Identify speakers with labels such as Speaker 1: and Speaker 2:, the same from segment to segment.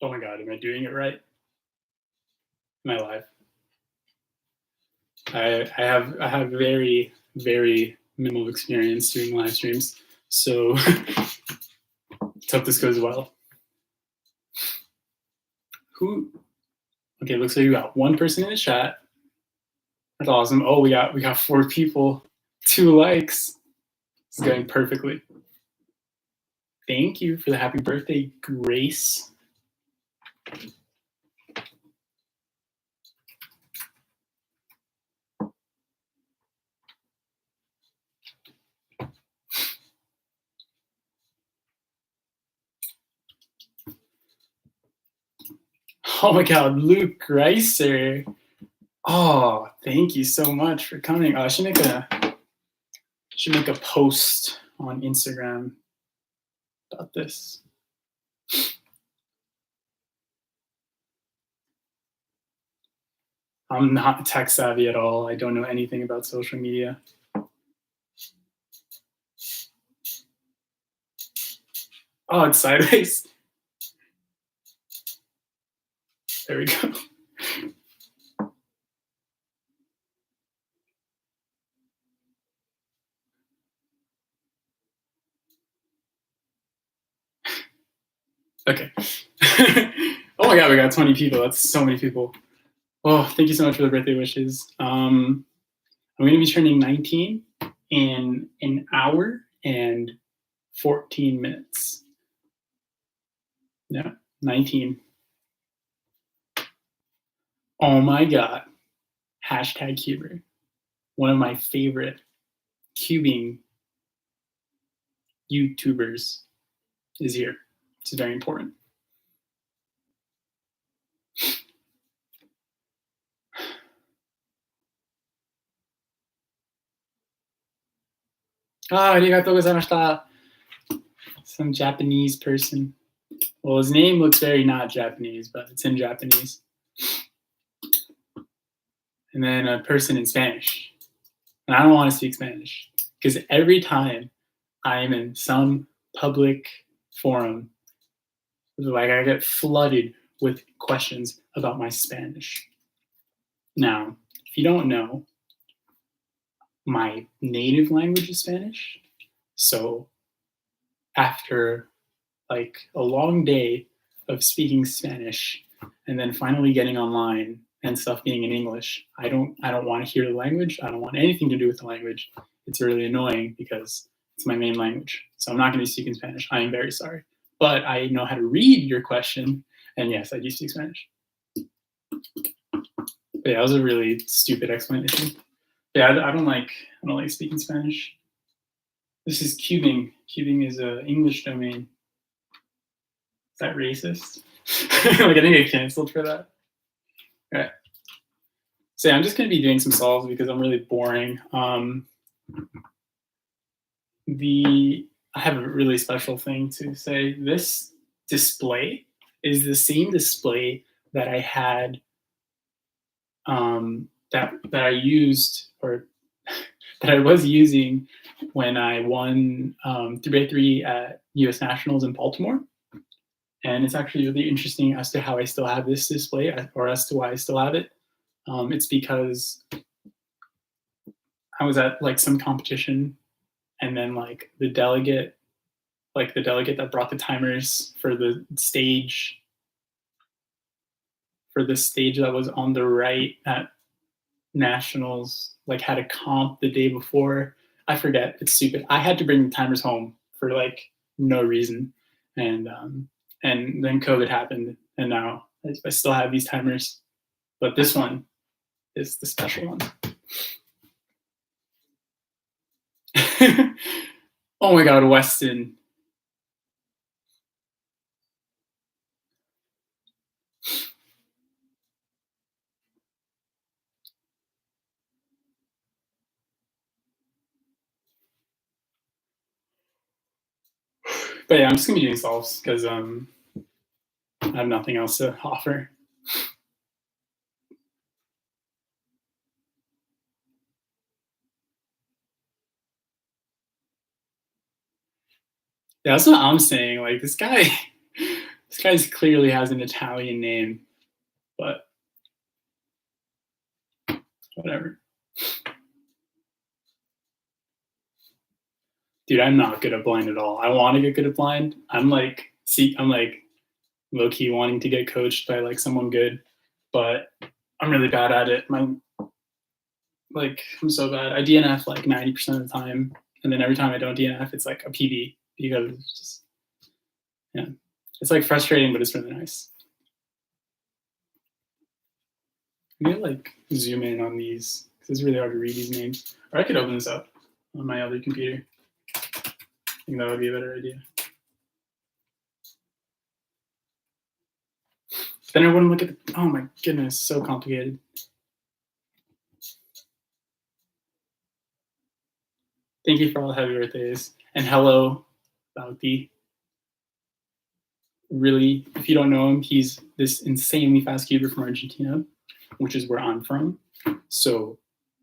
Speaker 1: Oh my god, am I doing it right? Am I live? I have very very minimal experience doing live streams, so let's hope this goes well. Who? Okay, looks like we got one person in the chat. That's awesome. Oh, we got 4 people, 2 likes. It's going perfectly. Thank you for the happy birthday, Grace. Oh my god, Luke Greiser. Oh, thank you so much for coming. Oh, I should make a post on Instagram about this. I'm not tech savvy at all. I don't know anything about social media. Oh, it's sideways. There we go. Okay. Oh my god, we got 20 people. That's so many people. Oh, thank you so much for the birthday wishes. I'm going to be turning 19 in an hour and 14 minutes. Yeah, 19. Oh my god. Hashtag Cuber. One of my favorite cubing YouTubers is here. It's very important. Ah, arigatou gozaimashita. Some Japanese person. Well, his name looks very not Japanese, but it's in Japanese. And then a person in Spanish. And I don't want to speak Spanish because every time I am in some public forum, like I get flooded with questions about my Spanish. Now, if you don't know, my native language is Spanish. So after like a long day of speaking Spanish and then finally getting online and stuff being in English, I don't want to hear the language. I don't want anything to do with the language. It's really annoying because it's my main language. So I'm not going to be speaking Spanish. I am very sorry. But I know how to read your question, and yes, I do speak Spanish. But yeah, that was a really stupid explanation. Yeah, I don't like speaking Spanish. This is cubing. Cubing is an English domain. Is that racist? Like I think I canceled for that. All right. So yeah, I'm just gonna be doing some solves because I'm really boring. I have a really special thing to say. This display is the same display that I had that I used or that I was using when I won 3x3 at U.S. Nationals in Baltimore. And it's actually really interesting as to how I still have this display or as to why I still have it. It's because I was at like some competition and then like the delegate that brought the timers for the stage that was on the right at nationals, like had a comp the day before. I forget. It's stupid. I had to bring the timers home for like no reason, and then COVID happened, and now I still have these timers, but this one is the special one. Oh my god, Weston. But yeah, I'm just gonna be doing solves because I have nothing else to offer. Yeah, that's what I'm saying. Like this guy, This guy clearly has an Italian name, but whatever. Dude, I'm not good at blind at all. I want to get good at blind. I'm like low key wanting to get coached by like someone good, but I'm really bad at it. I'm so bad. I DNF like 90% of the time, and then every time I don't DNF, it's like a PB because it's just, yeah, it's like frustrating, but it's really nice. Maybe like zoom in on these because it's really hard to read these names. Or I could open this up on my other computer. I think that would be a better idea. Then I wouldn't look at the, oh my goodness, so complicated. Thank you for all the happy birthdays. And hello, Bauti. Really, if you don't know him, he's this insanely fast cuber from Argentina, which is where I'm from. So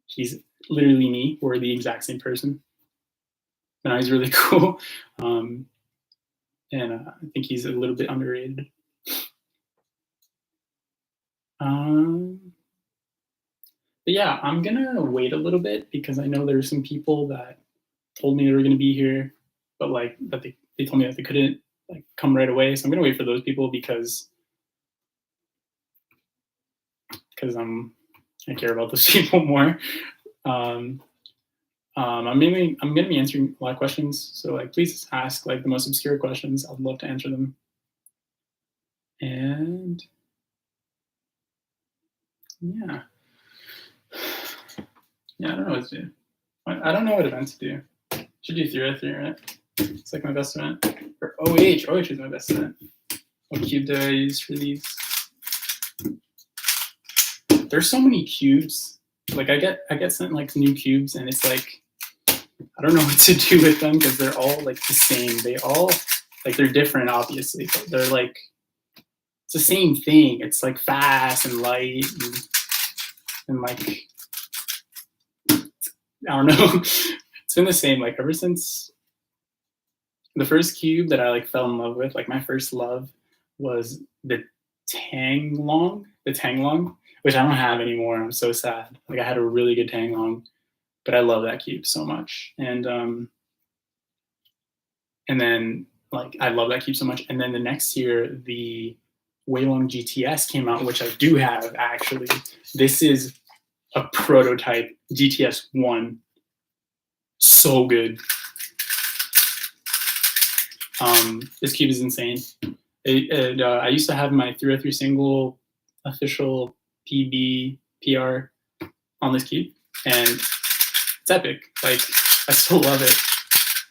Speaker 1: he's literally me. We're the exact same person. And he's really cool. And I think he's a little bit underrated. But yeah, I'm gonna wait a little bit because I know there's some people that told me they were gonna be here, but like that they told me that they couldn't like come right away. So I'm gonna wait for those people because I care about those people more. I'm gonna be answering a lot of questions. So like please ask like the most obscure questions. I'd love to answer them. And yeah. Yeah, I don't know what to do. I don't know what event to do. Should do 303, right? It's like my best event. Or OH. OH is my best event. What cube do I use for these? There's so many cubes. Like I get sent like new cubes and it's like I don't know what to do with them because they're all like the same. They all like they're different obviously, but they're like it's the same thing. It's like fast and light and like I don't know. It's been the same like ever since the first cube that I like fell in love with. Like my first love was the Tanglong, which I don't have anymore. I'm so sad. Like I had a really good Tanglong, but I love that cube so much. And then like I love that cube so much. And then the next year, the Weilong GTS came out, which I do have actually. This is a prototype GTS 1. So good. This cube is insane. I used to have my 303 single official PB PR on this cube, and it's epic. Like I still love it,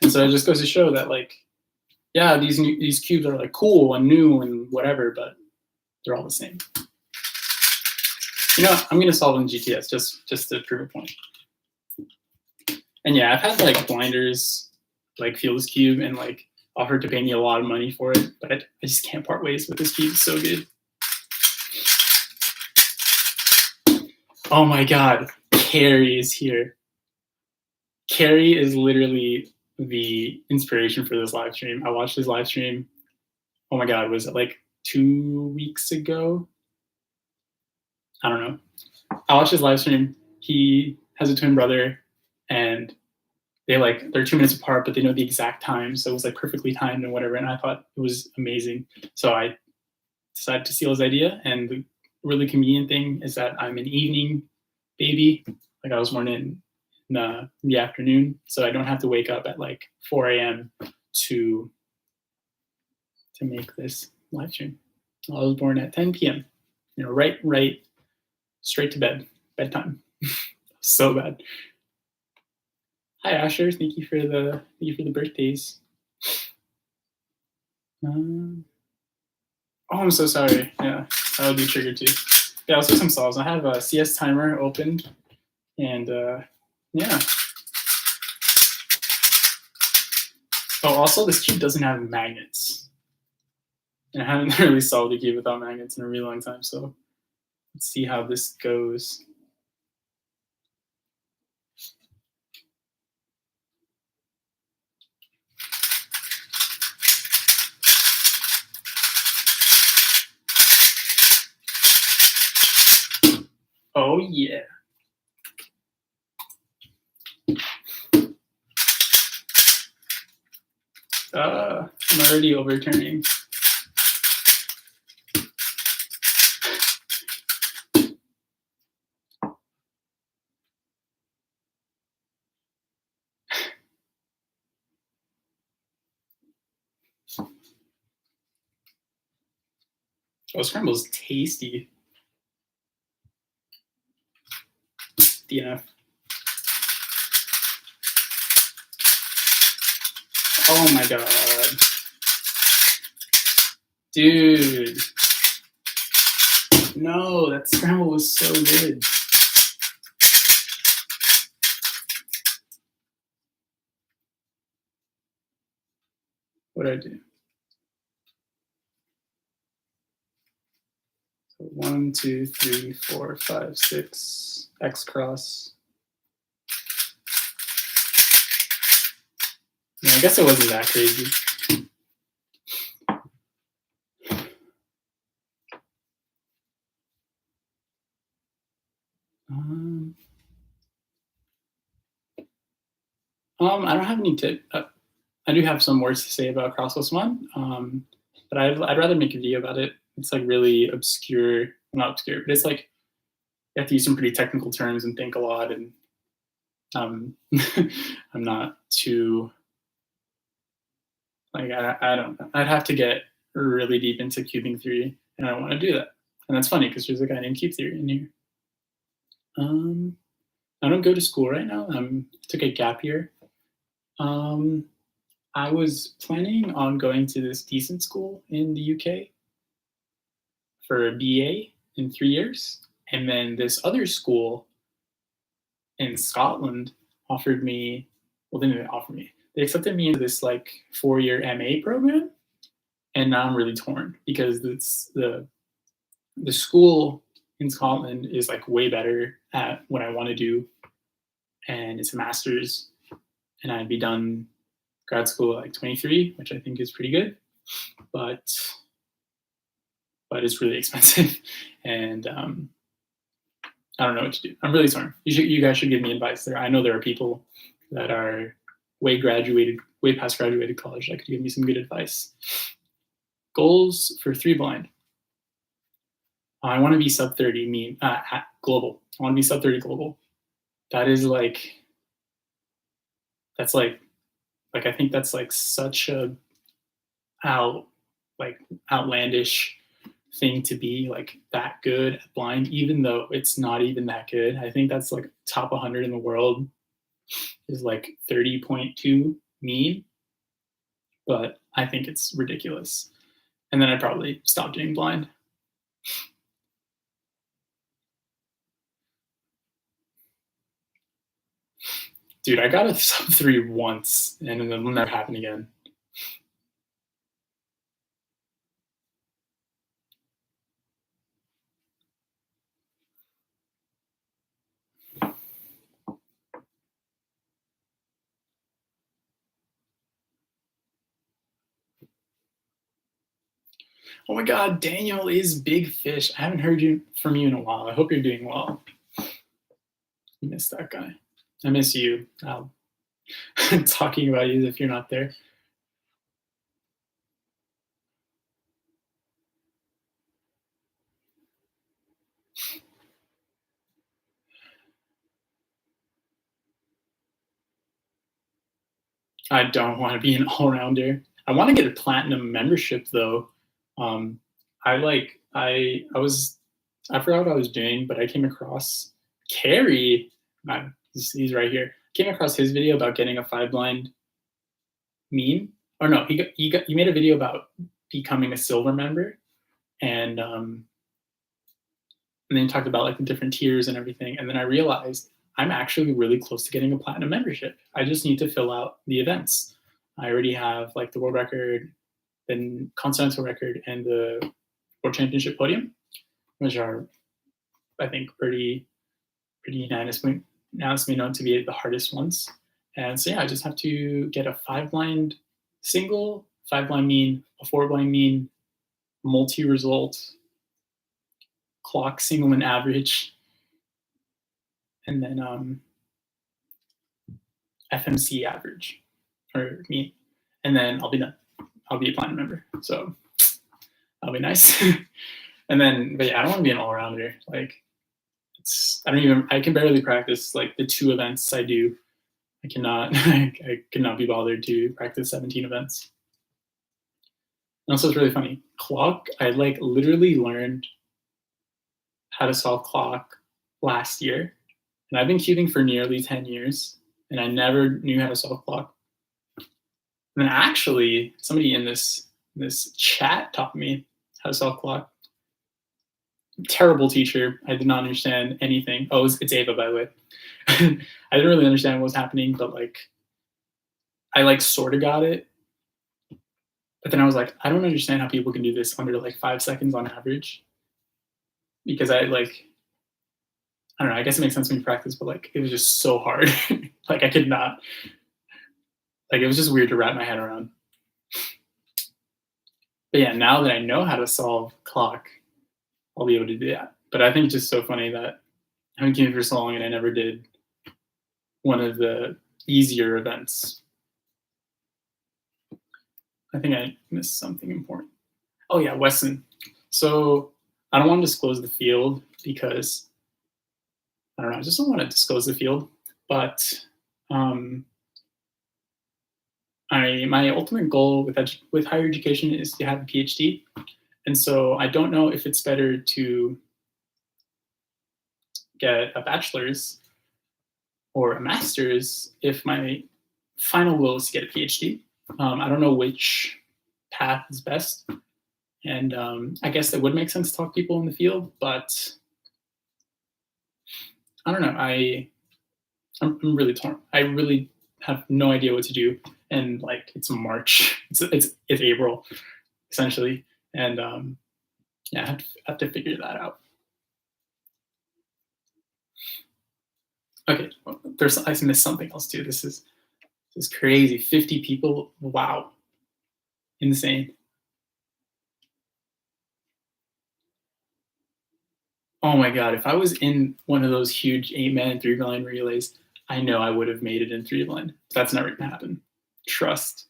Speaker 1: and so it just goes to show that like, yeah, these cubes are like cool and new and whatever, but they're all the same. You know, I'm gonna solve in GTS just to prove a point. And yeah, I've had like blinders like feel this cube and like offered to pay me a lot of money for it, but I just can't part ways with this cube. It's so good. Oh my God, Carrie is here. Carrie is literally the inspiration for this live stream. I watched his live stream. Oh my God, was it like 2 weeks ago? I don't know. I watched his live stream. He has a twin brother and they're 2 minutes apart, but they know the exact time. So it was like perfectly timed and whatever. And I thought it was amazing. So I decided to steal his idea. And the really convenient thing is that I'm an evening baby. Like I was born in the afternoon. So I don't have to wake up at like 4 a.m. to make this live stream. I was born at 10 p.m. You know, right, straight to bedtime. So bad. Hi Asher, thank you for the birthdays. Oh, I'm so sorry. Yeah, that would be triggered too. Yeah, let's do some solves. I have a CS timer opened, and yeah. Oh, also this cube doesn't have magnets, and I haven't really solved a cube without magnets in a really long time. So let's see how this goes. Oh yeah. I'm already overturning. Oh, scramble's tasty. DNF. Oh my god. Dude. No, that scramble was so good. What did I do? So 1, 2, 3, 4, 5, 6. X cross. Yeah, I guess it wasn't that crazy. I don't have any tip. I do have some words to say about Cross Plus One, but I'd rather make a video about it. It's like really obscure, not obscure, but it's like you have to use some pretty technical terms and think a lot, and I'm not too like I don't know. I'd have to get really deep into cubing theory, and I don't want to do that. And that's funny because there's a guy named Cube Theory in here. I don't go to school right now. I took a gap year. I was planning on going to this decent school in the UK for a BA in 3 years. And then this other school in Scotland offered me, well, they didn't offer me. They accepted me into this like 4-year MA program. And now I'm really torn because the school in Scotland is like way better at what I want to do. And it's a master's, and I'd be done grad school at like 23, which I think is pretty good, but it's really expensive, and I don't know what to do. I'm really torn. You guys should give me advice there. I know there are people that are way past graduated college that could give me some good advice. Goals for 3 blind. I want to be sub 30 mean global. I want to be sub 30 global. That is like, that's like I think that's like such a outlandish thing to be like that good at blind, even though it's not even that good. I think that's like top 100 in the world is like 30.2 mean, but I think it's ridiculous. And then I'd probably stop doing blind. Dude, I got a sub 3 once, and then it'll never happen again. Oh my God, Daniel is big fish. I haven't heard from you in a while. I hope you're doing well. I miss that guy. I miss you. Talking about you if you're not there. I don't want to be an all-rounder. I want to get a platinum membership though. I forgot what I was doing, but I came across Carrie. He's right here. Came across his video about getting a 5 blind mean. Or no, he made a video about becoming a silver member, and then he talked about like the different tiers and everything. And then I realized I'm actually really close to getting a platinum membership. I just need to fill out the events. I already have like the world record, the continental record, and the world championship podium, which are, I think, pretty unanimously known to be the hardest ones. And so yeah, I just have to get a 5 blind single, 5 blind mean, a 4 blind mean, multi-result, clock single and average, and then FMC average or me, and then I'll be done. I'll be a platinum member, so that'll be nice. And then, but yeah, I don't want to be an all-rounder. Like, I can barely practice like the 2 events I do. I cannot, I could not be bothered to practice 17 events. And also, it's really funny. Clock, I like literally learned how to solve clock last year, and I've been cubing for nearly 10 years, and I never knew how to solve clock. And then actually, somebody in this chat taught me how to solve clock. Terrible teacher. I did not understand anything. Oh, it's Ava, by the way. I didn't really understand what was happening, but like, I like sort of got it. But then I was like, I don't understand how people can do this under like 5 seconds on average. Because I don't know, I guess it makes sense when you practice, but like, it was just so hard. Like, I could not, like, it was just weird to wrap my head around. But yeah, now that I know how to solve clock, I'll be able to do that. But I think it's just so funny that I've been cubing for so long and I never did one of the easier events. I think I missed something important. Oh yeah, Wesson. So I don't want to disclose the field because I don't know. I just don't want to disclose the field. But my ultimate goal with higher education is to have a PhD, and so I don't know if it's better to get a bachelor's or a master's if my final goal is to get a PhD. I don't know which path is best, and I guess it would make sense to talk to people in the field, but I don't know. I'm really torn. I really have no idea what to do, and like it's March, it's April, essentially, and yeah, I have to figure that out. Okay, well, I missed something else too. This is crazy. 50 people. Wow, insane. Oh my god! If I was in one of those huge 8-man 3-line relays, I know I would have made it in 3-line. That's never gonna happen. Trust.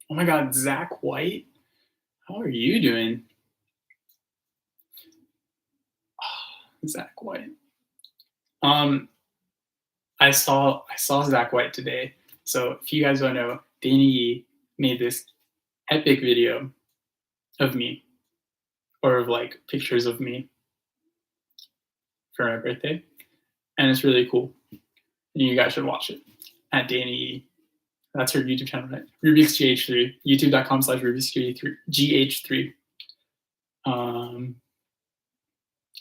Speaker 1: Oh my god, Zach White, how are you doing? Oh, Zach White. I saw Zach White today. So if you guys don't know, Danny Yee made this epic video of me, or of like pictures of me for my birthday, and it's really cool. And you guys should watch it at Danny Yee. That's her YouTube channel, right? Rubik's GH3, youtube.com/Rubik's GH3.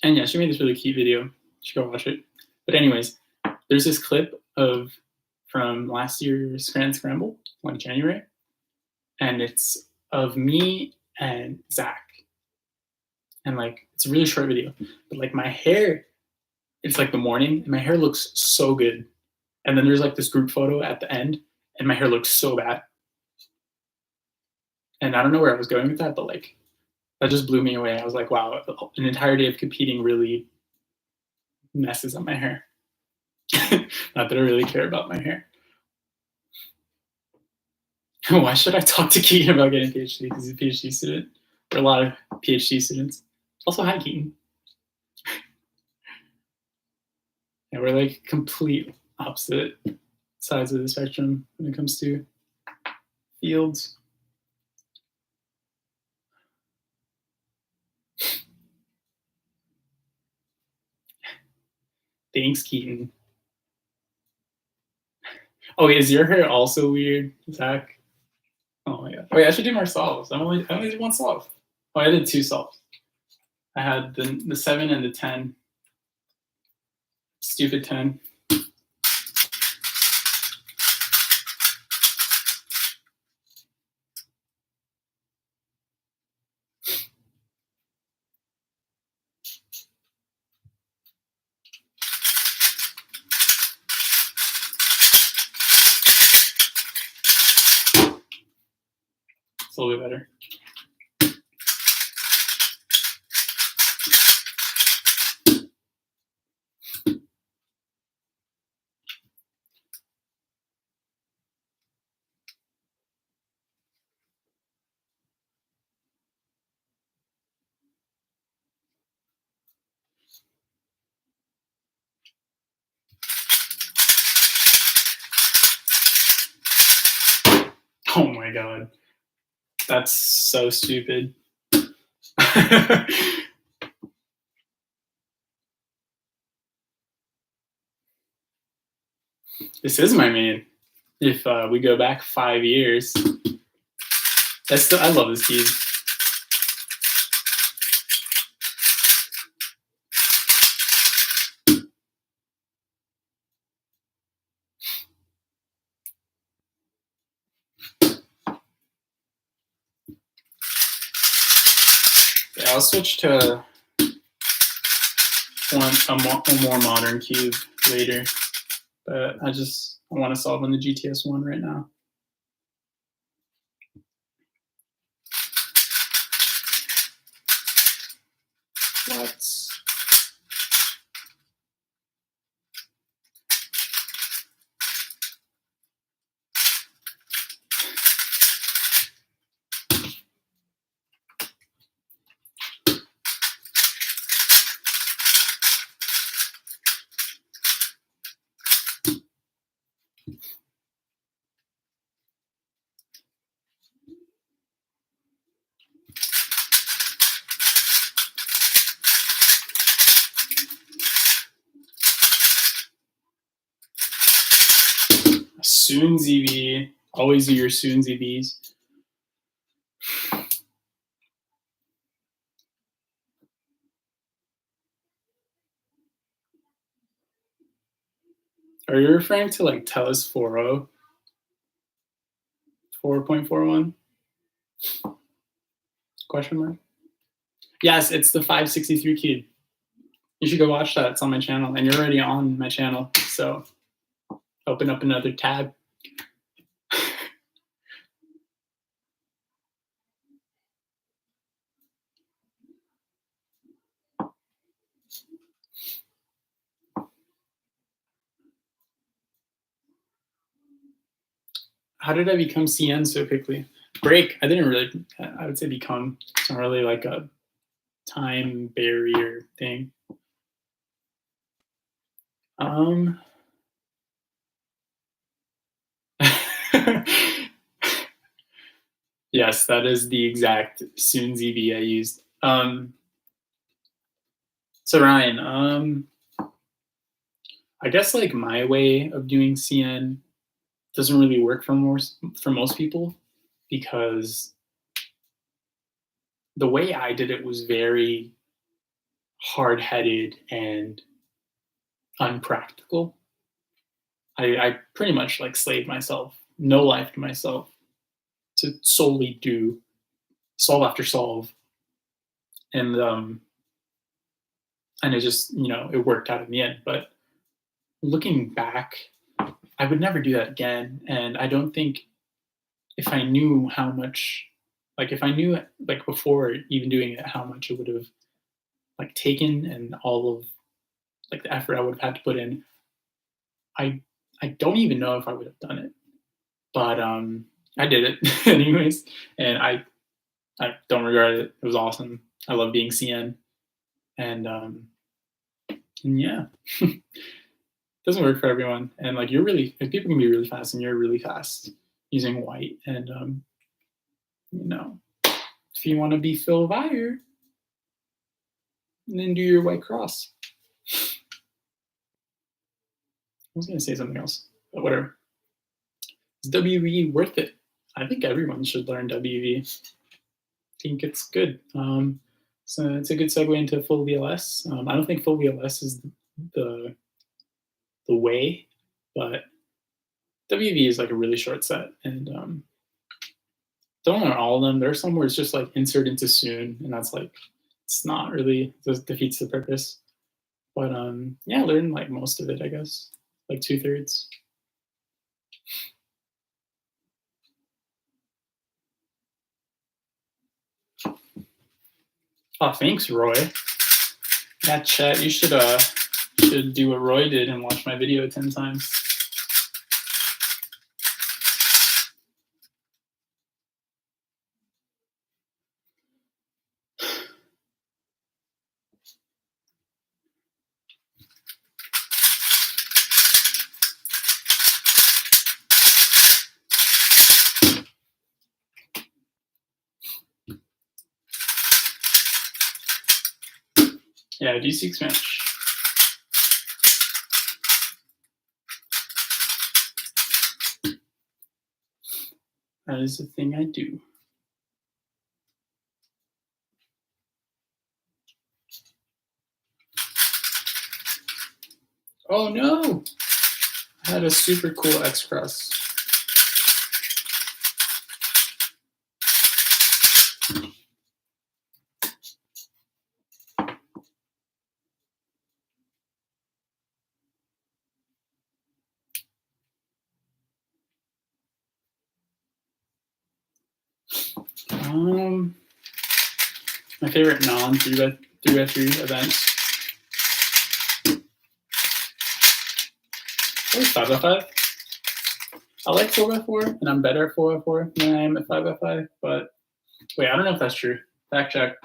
Speaker 1: And yeah, she made this really cute video. You should go watch it. But anyways, there's this clip from last year's Grand Scramble, like January, and it's of me and Zach. And like, it's a really short video, but like my hair, it's like the morning, and my hair looks so good. And then there's like this group photo at the end, and my hair looks so bad. And I don't know where I was going with that, but like, that just blew me away. I was like, wow, an entire day of competing really messes up my hair. Not that I really care about my hair. Why should I talk to Keaton about getting a PhD? Because he's a PhD student. There are a lot of PhD students. Also, hi, Keaton. Yeah, we're like complete opposite sides of the spectrum when it comes to fields. Thanks, Keaton. Oh, is your hair also weird, Zach? Oh my god. Wait, I should do more solves. I only did one solve. Oh, I did 2 solves. I had the 7 and the 10. Stupid 10. It's a little bit better. Oh my god. That's so stupid. This is my main. If we go back 5 years, I love this key. Yeah, I'll switch to a more modern cube later, but I want to solve on the GTS one right now. What? Soon ZV. Always do your soon ZVs. Are you referring to like Telus 4.0? 4.41? Question mark? Yes, it's the 563 cube. You should go watch that. It's on my channel, and you're already on my channel. So open up another tab. How did I become CN so quickly? Break. I didn't really, I would say become. It's not really like a time barrier thing. Yes, that is the exact soon ZB I used. So Ryan, I guess like my way of doing CN doesn't really work for most people, because the way I did it was very hard-headed and unpractical. I pretty much like slaved myself, no life to myself, to solely do solve after solve, and it just, it worked out in the end. But looking back, I would never do that again, and I don't think, if I knew how much, like if I knew like before even doing it, how much it would have like taken, and all of like the effort I would have had to put in, I don't even know if I would have done it. But I did it anyways, and I don't regret it. It was awesome. I love being CN, and yeah, doesn't work for everyone. And like people can be really fast, and you're really fast using white. And if you want to be Phil Vire, then do your white cross. I was gonna say something else, but whatever. Is WV worth it? I think everyone should learn WV. I think it's good. So it's a good segue into full VLS. I don't think full VLS is the way, but WV is like a really short set, and don't learn all of them. There are some where it's just like insert into soon, and that's like, it's not really, it defeats the purpose. But yeah, learn like most of it, I guess, like 2/3. Oh, thanks, Roy. Yeah, chat. You should do what Roy did and watch my video 10 times. Yeah, I do speak Spanish. That is the thing I do. Oh no! I had a super cool X cross. My favorite non 3x3 events. Probably 5x5. I like 4x4, and I'm better at 4x4 than I am at 5x5. But wait, I don't know if that's true. Fact check.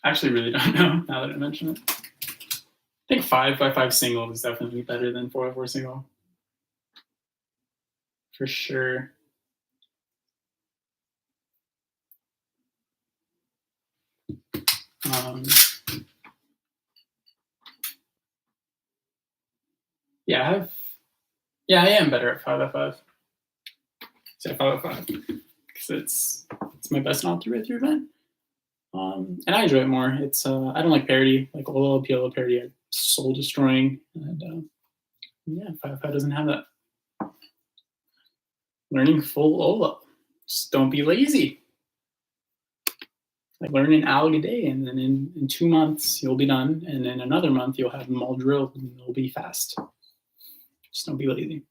Speaker 1: I actually really don't know now that I mention it. I think 5x5 single is definitely better than 4x4 single. For sure. Yeah, I am better at 5x5. So 5x5 because it's my best non 3x3 event. And I enjoy it more. It's I don't like parity, like Olo PLO parity. Are soul destroying, and yeah, 5x5 doesn't have that. Learning full Olo. Just don't be lazy. Like learn an alg a day, and then in 2 months you'll be done, and in another month you'll have them all drilled, and they'll be fast. Just don't be lazy.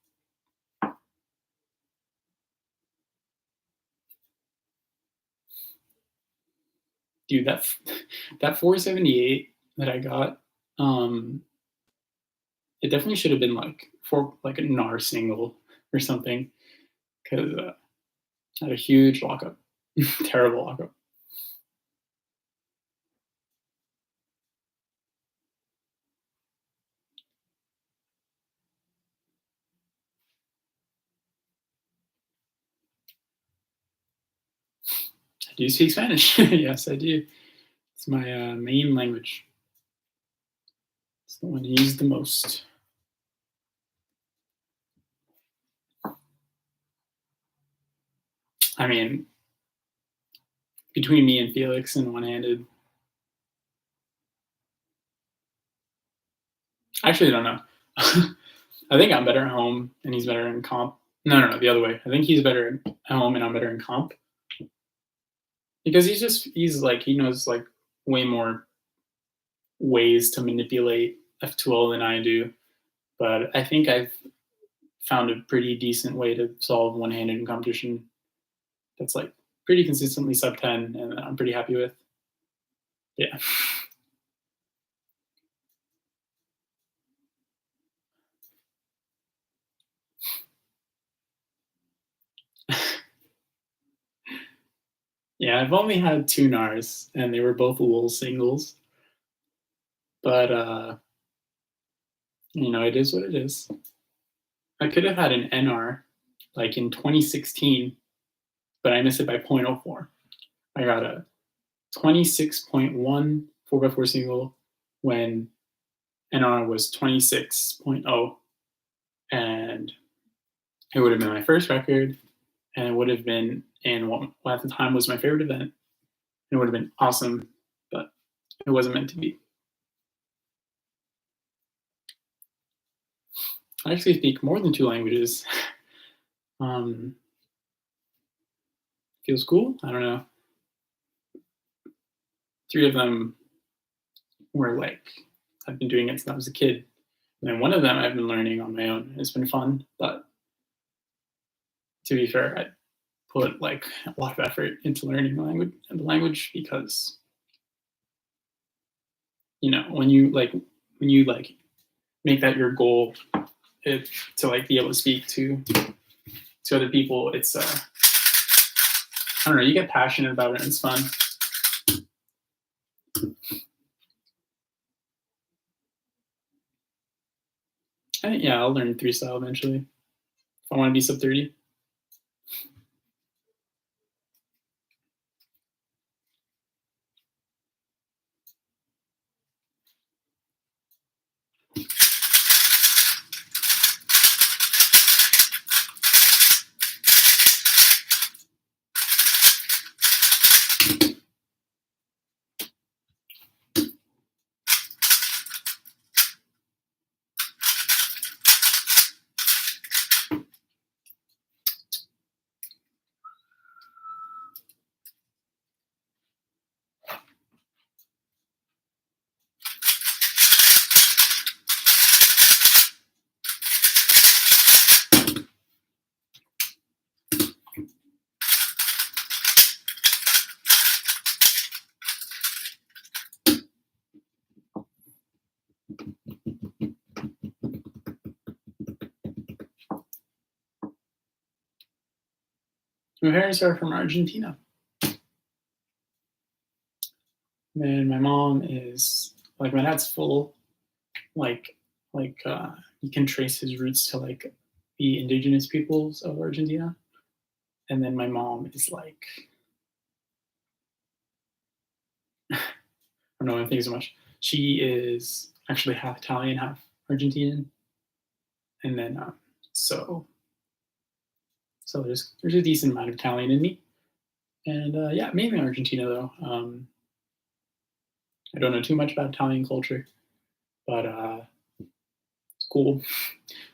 Speaker 1: Dude, that 478 that I got, it definitely should have been like for like a NAR single or something, because I had a huge lockup, terrible lockup. I do speak Spanish. Yes, I do. It's my main language. It's the one I use the most. I mean, between me and Felix and one-handed, I actually don't know. I think I'm better at home and he's better in comp. No, the other way. I think he's better at home and I'm better in comp. Because he's like, he knows like way more ways to manipulate F2L than I do. But I think I've found a pretty decent way to solve one-handed in competition that's like pretty consistently sub 10 and I'm pretty happy with. Yeah. Yeah, I've only had 2 NARs and they were both wool singles. But it is what it is. I could have had an NR like in 2016, but I missed it by 0.04. I got a 26.1 4x4 single when NR was 26.0, and it would have been my first record, and it would have been in what at the time was my favorite event. It would have been awesome, but it wasn't meant to be. I actually speak more than 2 languages. Feels cool. I don't know. 3 of them were like I've been doing it since I was a kid, and then one of them I've been learning on my own. It's been fun, but to be fair, I put like a lot of effort into learning the language because when you make that your goal, to like be able to speak to other people, it's I don't know, you get passionate about it and it's fun. I think, yeah, I'll learn 3 style eventually. If I want to be sub 30. My parents are from Argentina. And my mom is like, my dad's full, like you can trace his roots to like the indigenous peoples of Argentina. And then my mom is like, I don't know anything so much. She is actually half Italian, half Argentinian. And then so there's a decent amount of Italian in me. And yeah, mainly Argentina though. I don't know too much about Italian culture, but it's cool.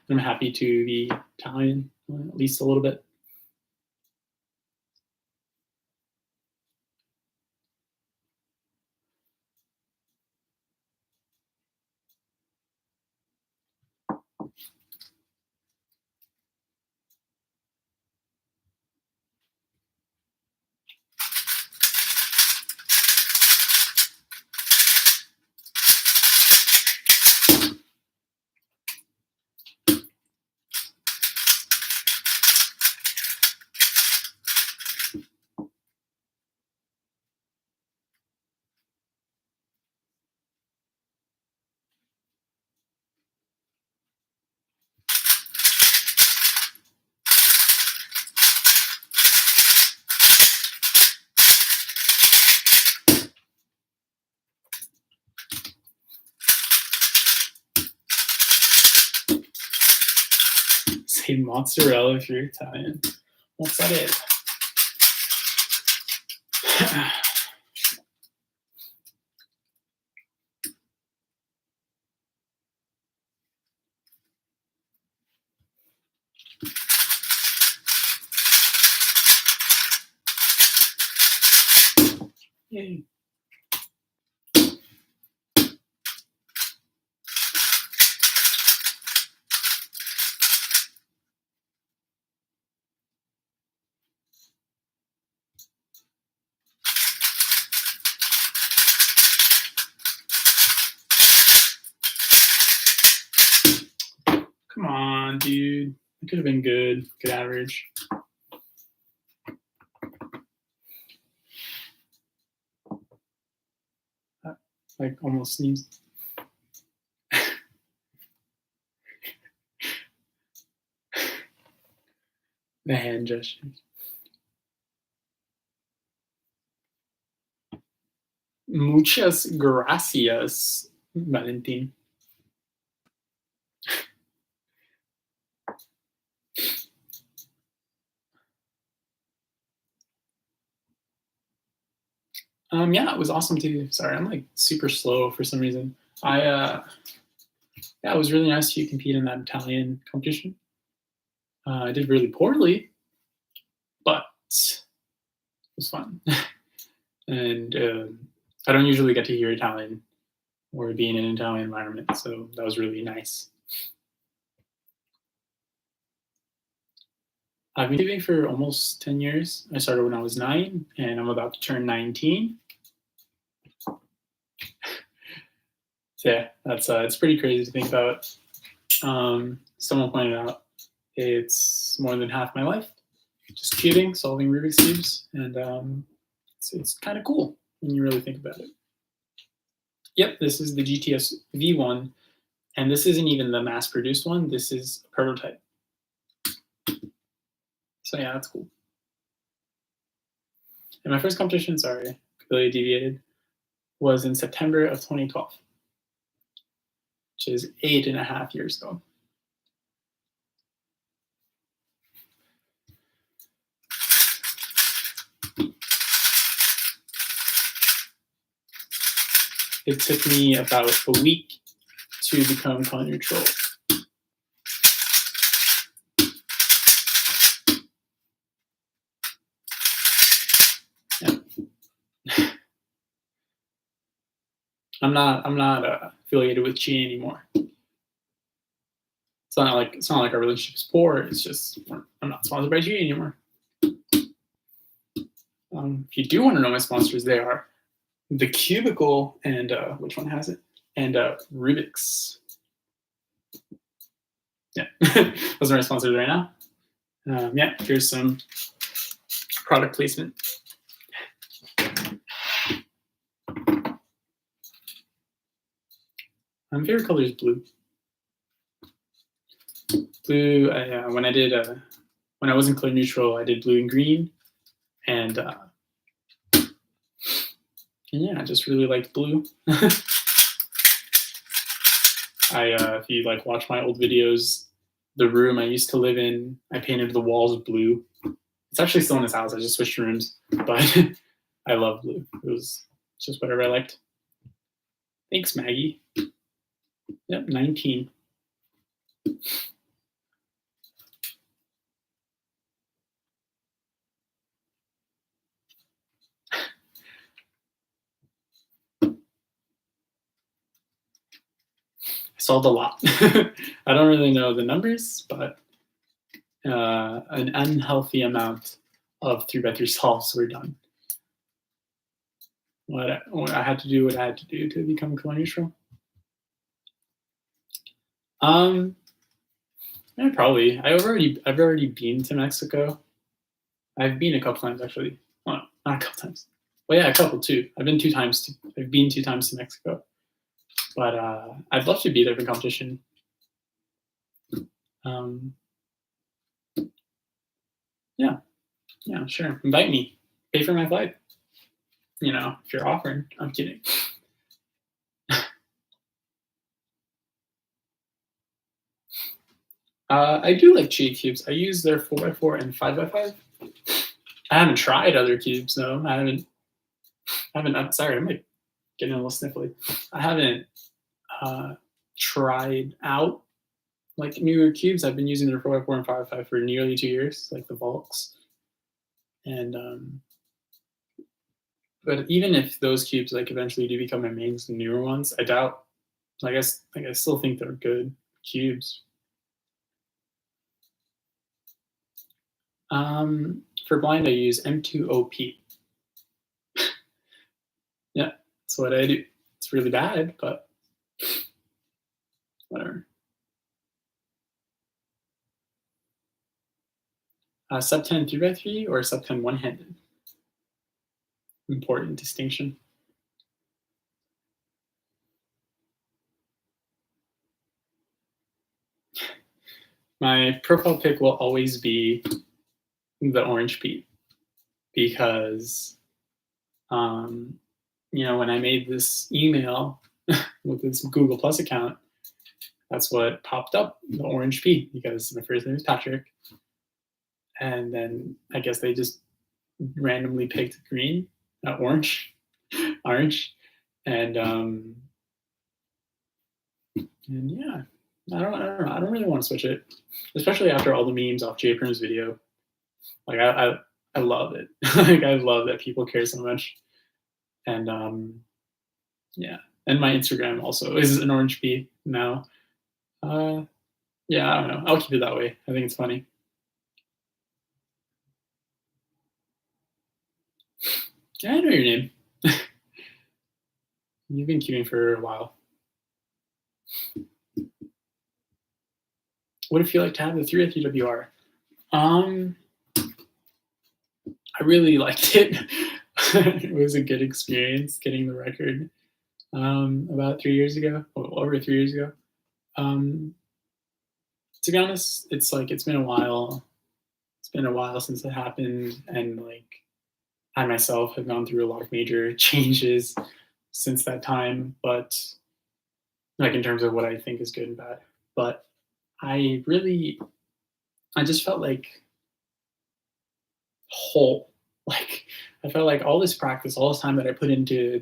Speaker 1: I'm happy to be Italian, at least a little bit. Say mozzarella if you're Italian. Mozzarella. Yay. Come on, dude. It could have been good. Good average. Like almost sneezed. The hand gestures. Muchas gracias, Valentin. Yeah, it was awesome too. Sorry, I'm like super slow for some reason. Yeah, it was really nice to compete in that Italian competition. I did really poorly, but it was fun. And I don't usually get to hear Italian or be in an Italian environment, so that was really nice. I've been living for almost 10 years. I started when I was 9, and I'm about to turn 19. So yeah, that's it's pretty crazy to think about. Someone pointed out it's more than half my life. Just cheating, solving Rubik's cubes, and it's kind of cool when you really think about it. Yep, this is the GTS V1 And this isn't even the mass-produced one. This is a prototype. So yeah, that's cool. And my first competition, sorry, completely deviated, was in September of 2012, which is 8.5 years ago. It took me about a week to become color neutral. Yeah. I'm not affiliated with G anymore. It's not like our relationship is poor. It's just I'm not sponsored by G anymore. If you do want to know my sponsors, they are The Cubicle and which one has it? And Rubik's. Yeah, those are my sponsors right now. Yeah, here's some product placement. My favorite color is blue. Blue. When I was in color neutral, I did blue and green, and yeah, I just really liked blue. If you like watch my old videos, the room I used to live in, I painted the walls blue. It's actually still in this house. I just switched rooms, but I love blue. It was just whatever I liked. Thanks, Maggie. Yep, 19. Solved a lot. I don't really know the numbers, but an unhealthy amount of 3x3 solves were done. What I had to do, what I had to do to become color neutral. Yeah, probably. I've already been to Mexico. I've been a couple times actually. Well, not a couple times. Well, yeah, a couple too. I've been 2 times. I've been 2 times to Mexico. But I'd love to be there for competition. Yeah, sure. Invite me. Pay for my flight. If you're offering. I'm kidding. I do like cheat cubes. I use their 4x4 and 5x5. I haven't tried other cubes though. I haven't. I'm sorry. I'm like getting a little sniffly. I haven't tried out like newer cubes. I've been using their 4x4 and 5x5 for nearly 2 years, like the Volks. And but even if those cubes like eventually do become my mains, the newer ones, I doubt. I still think they're good cubes. For blind, I use M2OP. Yeah, that's what I do. It's really bad, but whatever. Sub 10 3x3 or sub 10 one-handed? Important distinction. My profile pic will always be the orange Pete because, when I made this email with this Google Plus account, that's what popped up, the orange Pete, because my first name is Patrick. And then I guess they just randomly picked green, not orange, and yeah, I don't know. I don't really want to switch it, especially after all the memes off J Prim's video. Like I love it. Like I love that people care so much, and yeah, and my Instagram also is an orange P now. Yeah, I don't know. I'll keep it that way. I think it's funny. Yeah, I know your name. You've been queuing for a while. What did it feel like to have the 3x3WR? I really liked it. It was a good experience getting the record about 3 years ago, over 3 years ago. To be honest, it's been a while. It's been a while since it happened, and like I myself have gone through a lot of major changes since that time. But like in terms of what I think is good and bad, but I really, I just felt like whole. Like I felt like all this practice, all this time that I put into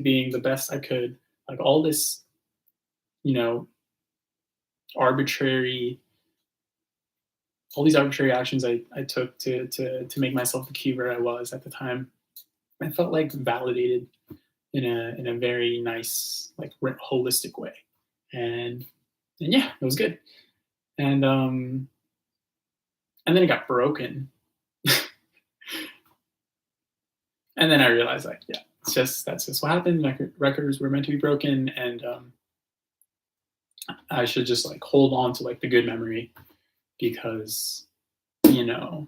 Speaker 1: being the best I could, like all this, you know, arbitrary, all these arbitrary actions I took to make myself the cuber I was at the time, I felt like validated in a very nice, like holistic way, and yeah, it was good. And and then it got broken, and then I realized like, yeah, that's just what happened. Records were meant to be broken, and I should just like hold on to like the good memory because you know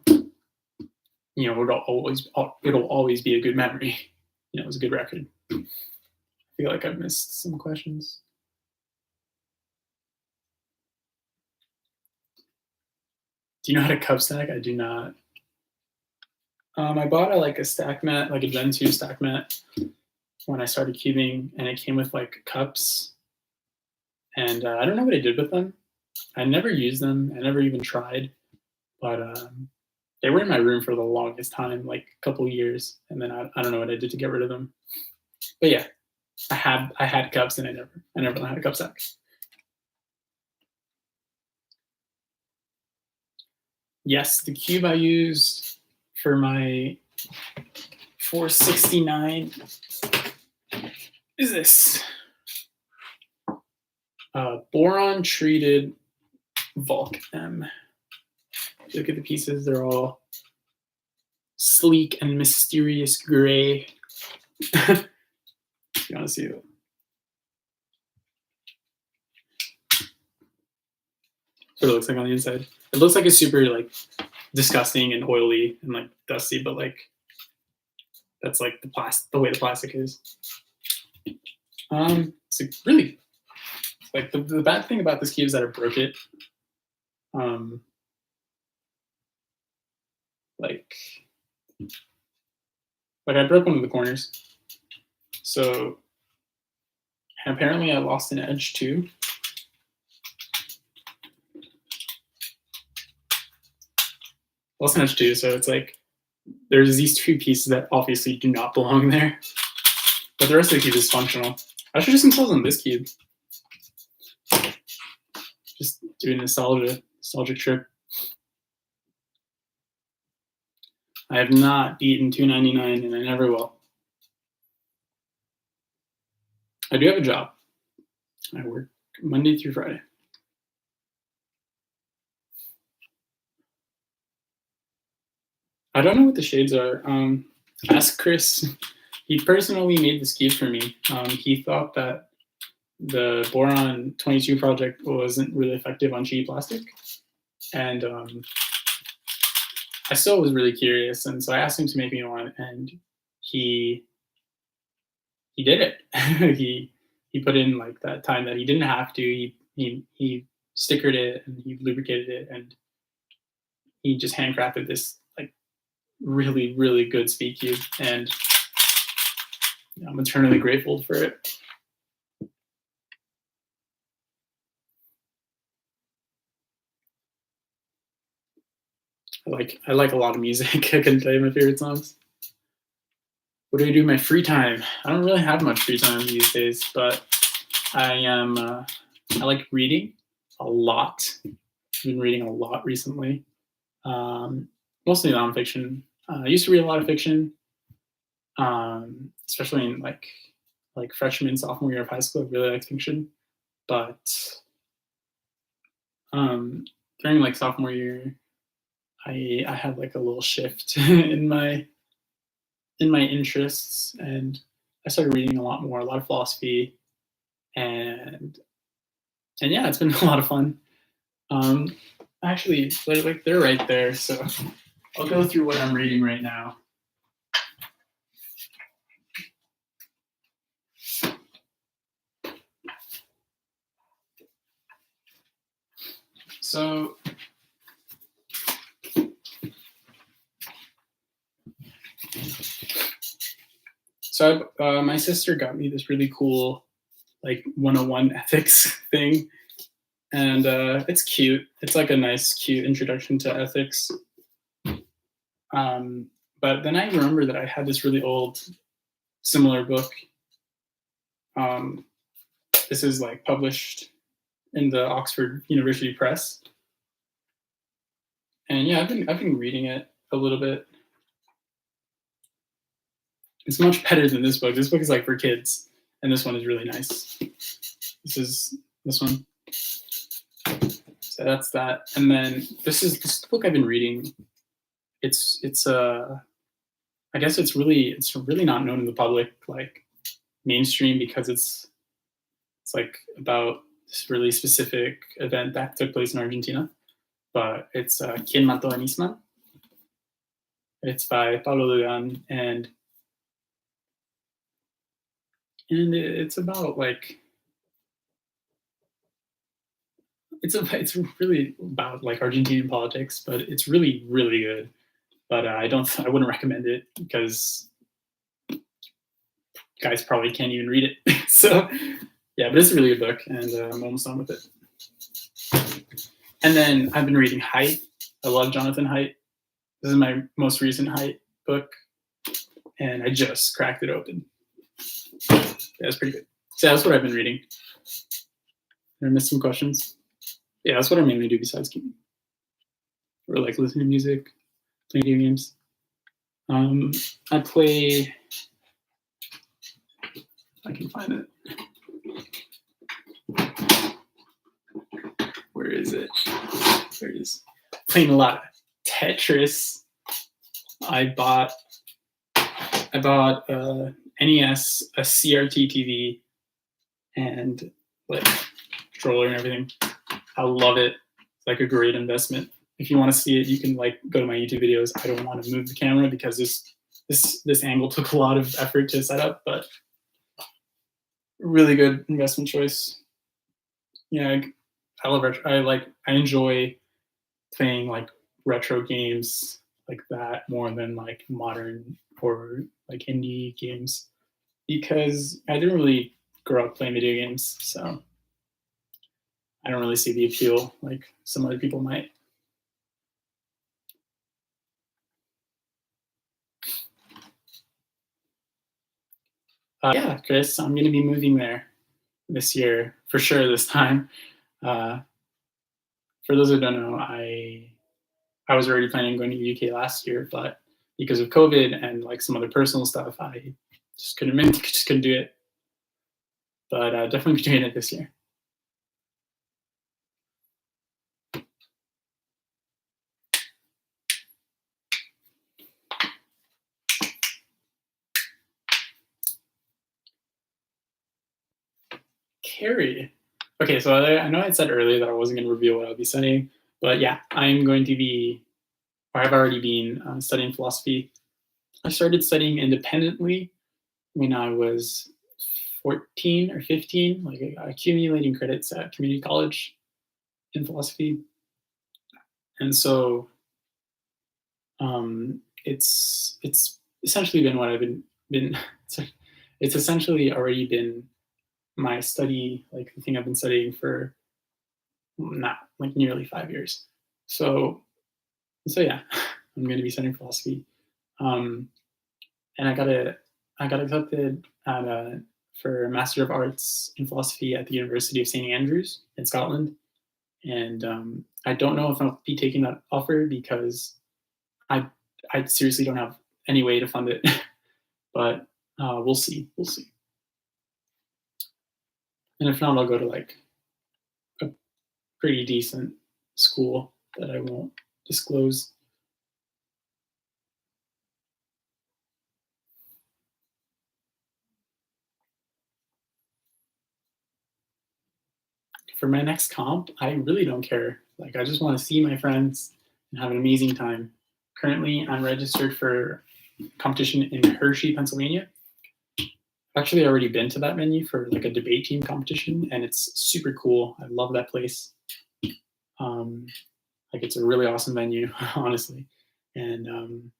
Speaker 1: it'll always be a good memory. It was a good record. I feel like I've missed some questions. Do you know how to cup stack? I do not. I bought a stack mat, like a Gen 2 stack mat, when I started cubing, and it came with like cups. And I don't know what I did with them. I never used them. I never even tried. But they were in my room for the longest time, like a couple years, and then I don't know what I did to get rid of them. But yeah, I had cups, and I never learned how to cup stack. Yes, the cube I used for my 469 is this boron treated Volk M. Look at the pieces; they're all sleek and mysterious gray. You want to see it? What it looks like on the inside. It looks like it's super like disgusting and oily and like dusty, but like that's like the way the plastic is. It's like really like the bad thing about this cube is that I broke it. Like I broke one of the corners. So apparently I lost an edge too. Lost an edge too. So it's like there's these two pieces that obviously do not belong there, but the rest of the cube is functional. I should just install on this cube. Just doing a nostalgic trip. I have not eaten $2.99 and I never will. I do have a job. I work Monday through Friday. I don't know what the shades are. Ask Chris. He personally made this cube for me. He thought that the Boron 22 project wasn't really effective on cheap plastic. And I still was really curious. And so I asked him to make me one, and he did it. he put in like that time that he didn't have to. He stickered it and he lubricated it, and he just handcrafted this like really, really good speed cube. And I'm eternally grateful for it. I like a lot of music. I couldn't tell you my favorite songs. What do I do in my free time? I don't really have much free time these days, but I like reading a lot. I've been reading a lot recently, mostly nonfiction. I used to read a lot of fiction, especially in like freshman, sophomore year of high school. I really liked fiction, but during like sophomore year, I had like a little shift in my interests, and I started reading a lot more, a lot of philosophy, and yeah, it's been a lot of fun. Actually, like they're right there, so I'll go through what I'm reading right now. So my sister got me this really cool like 101 ethics thing, and it's cute. It's like a nice, cute introduction to ethics. But then I remember that I had this really old, similar book. This is like published in the Oxford University Press, and yeah, I've been reading it a little bit. It's much better than this book. This book is like for kids, and this one is really nice. This one. So that's that. And then this book I've been reading. It's I guess it's really not known in the public, like mainstream, because it's like about this really specific event that took place in Argentina. But it's Quien Mató a Nisman. It's by Pablo Dugan, and it's about like it's really about like Argentinian politics, but it's really, really good. But I wouldn't recommend it because guys probably can't even read it. So yeah, but it's a really good book, and I'm almost done with it. And then I've been reading Haidt. I love Jonathan Haidt. This is my most recent Haidt book, and I just cracked it open. Yeah, it's pretty good. So that's what I've been reading. Did I miss some questions? Yeah, that's what I mainly do besides gaming. Or like listen to music, play video games. I play. I can find it. Where is it? There it is. Playing a lot of Tetris. I bought NES, a CRT TV, and like controller and everything. I love it. It's like a great investment. If you want to see it, you can like go to my YouTube videos. I don't want to move the camera because this angle took a lot of effort to set up, but really good investment choice. Yeah, I love retro. I enjoy playing like retro games like that more than like modern or like indie games, because I didn't really grow up playing video games, so I don't really see the appeal like some other people might. Yeah, Chris, I'm going to be moving there this year for sure. This time, for those who don't know, I was already planning on going to the UK last year, but because of COVID and like some other personal stuff, I just couldn't do it. But definitely be doing it this year. Carrie. Okay, so I know I said earlier that I wasn't going to reveal what I'll be studying, but yeah, I'm going to be, or I've already been studying philosophy. I started studying independently when I was 14 or 15, like accumulating credits at community college in philosophy. And so it's essentially been what I've been it's essentially already been my study, like the thing I've been studying for not like nearly 5 years. So yeah, I'm going to be studying philosophy. And I got accepted for a Master of Arts in Philosophy at the University of St. Andrews in Scotland. And I don't know if I'll be taking that offer because I seriously don't have any way to fund it. But we'll see. And if not, I'll go to like a pretty decent school that I won't disclose. For my next comp, I really don't care. Like, I just want to see my friends and have an amazing time. Currently, I'm registered for competition in Hershey, Pennsylvania. I've actually already been to that venue for like a debate team competition, and it's super cool. I love that place. Like it's a really awesome venue, honestly, and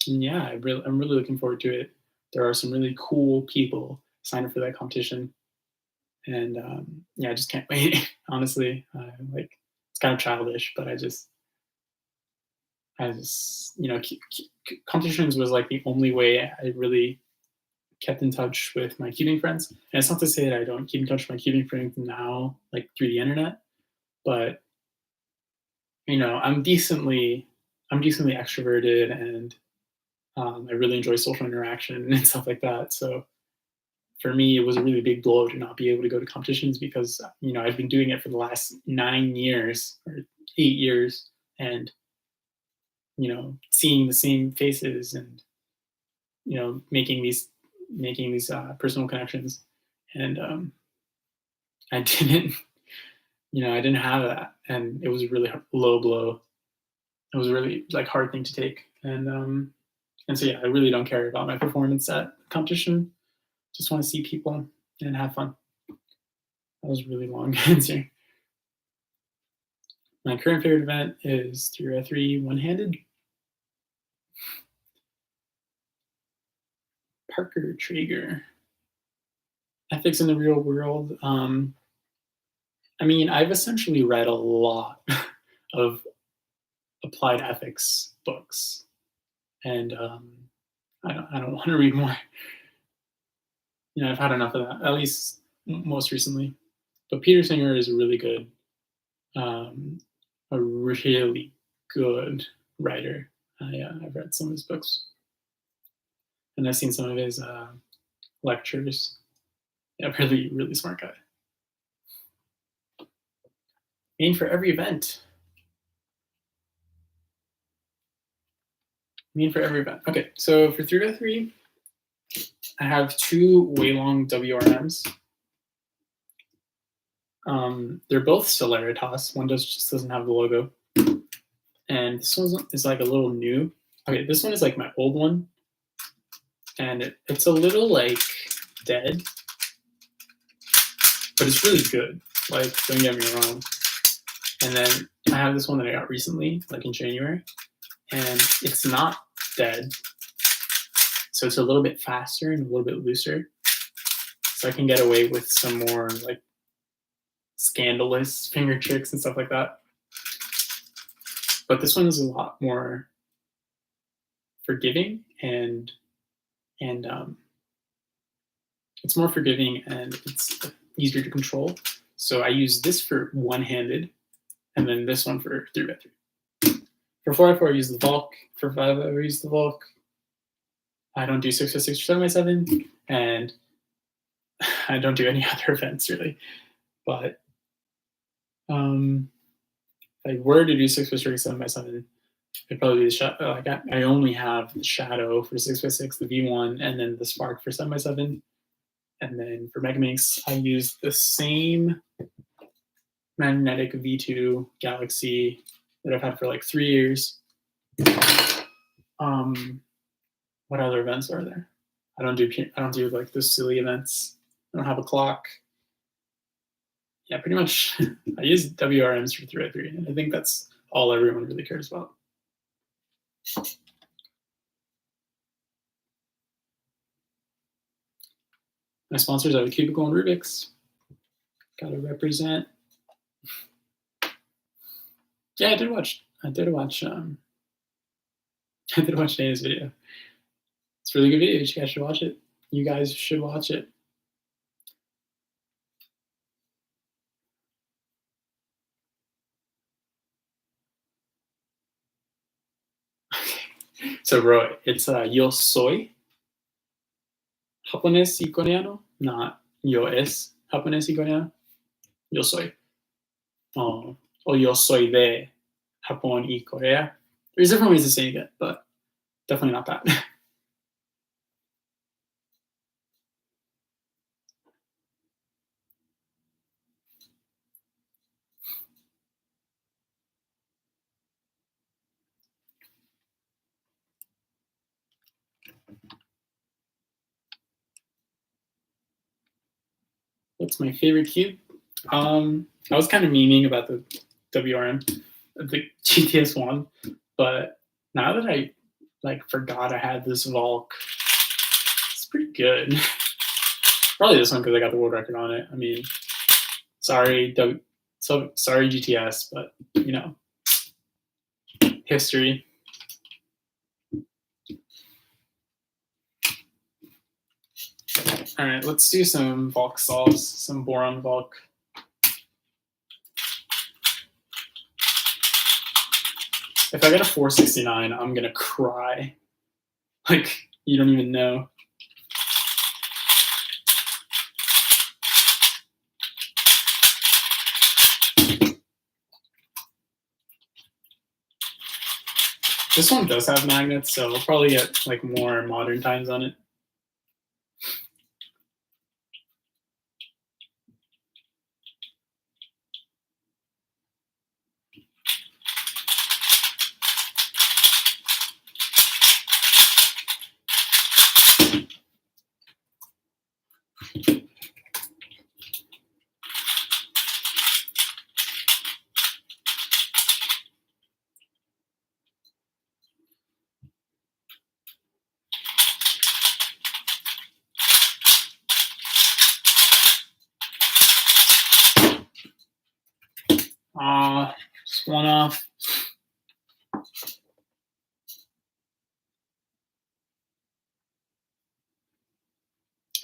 Speaker 1: yeah, I'm really looking forward to it. There are some really cool people signed up for that competition, and yeah, I just can't wait. Honestly, like it's kind of childish, but I just competitions was like the only way I really kept in touch with my cubing friends. And it's not to say that I don't keep in touch with my cubing friends now, like through the internet, but I'm decently extroverted, and I really enjoy social interaction and stuff like that. So for me, it was a really big blow to not be able to go to competitions because I've been doing it for the last 9 years or 8 years, and seeing the same faces and making these personal connections, and I didn't I didn't have that, and it was a really low blow. It was a really like hard thing to take, and so yeah, I really don't care about my performance at competition. Just want to see people and have fun. That was a really long answer. My current favorite event is 3x3 one-handed. Parker Traeger. Ethics in the real world. I mean, I've essentially read a lot of applied ethics books, and I don't want to read more. I've had enough of that. At least most recently. But Peter Singer is really good. A really good writer. I've read some of his books, and I've seen some of his lectures. Yeah, really, really smart guy. Aim for every event. For every event. Okay, so for 3x3, I have two Waylong WRMs. They're both Celeritas. One just doesn't have the logo, and this one is like a little new. Okay, this one is like my old one, and it's a little like dead, but it's really good. Like, don't get me wrong. And then I have this one that I got recently, like in January, and it's not dead. So it's a little bit faster and a little bit looser. So I can get away with some more like scandalous finger tricks and stuff like that. But this one is a lot more forgiving, and it's more forgiving, and it's easier to control. So I use this for one-handed, and then this one for 3x3. For 4x4, I use the Volk. For 5, I use the Volk. I don't do 6x6 or 7x7, and I don't do any other events really. But if I were to do 6x6 or 7x7, it'd probably be the shadow. Like I only have the shadow for 6x6, the V1, and then the Spark for 7x7. And then for Megaminx, I use the same magnetic V2 Galaxy that I've had for like 3 years. What other events are there? I don't do like those silly events. I don't have a clock. Yeah, pretty much. I use WRMs for 3x3, and I think that's all everyone really cares about. My sponsors are the Cubicle and Rubik's. Gotta represent. Yeah, I did watch Dana's video. It's a really good video. You guys should watch it. You guys should watch it. Okay. So, Roy, it's yo soy Japonés y coreano, not yo es Japonés y coreano. Yo soy. O yo soy de Japón y Corea. There's different ways of saying it, but definitely not that. What's my favorite cube? I was kind of memeing about the WRM, the GTS one, but now that I forgot I had this Volk, it's pretty good. Probably this one because I got the world record on it. I mean, sorry GTS, but history. All right, let's do some Volk solves, some boron Volk. If I get a 469, I'm gonna cry. Like, you don't even know. This one does have magnets, so we'll probably get like more modern times on it. Just one off.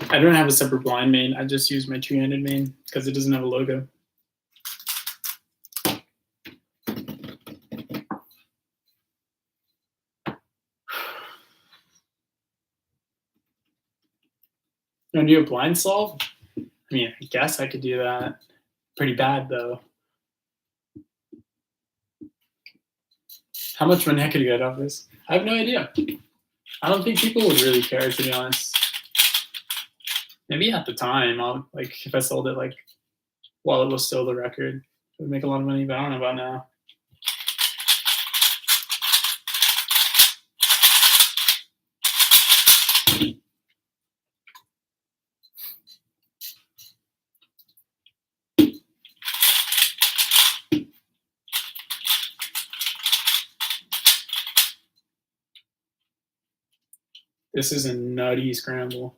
Speaker 1: I don't have a separate blind main. I just use my two-handed main because it doesn't have a logo. You want to do a blind solve? I mean, I guess I could do that. Pretty bad, though. How much money I could get off this? I have no idea. I don't think people would really care, to be honest. Maybe at the time, if I sold it while it was still the record, it would make a lot of money, but I don't know about now. This is a nutty scramble.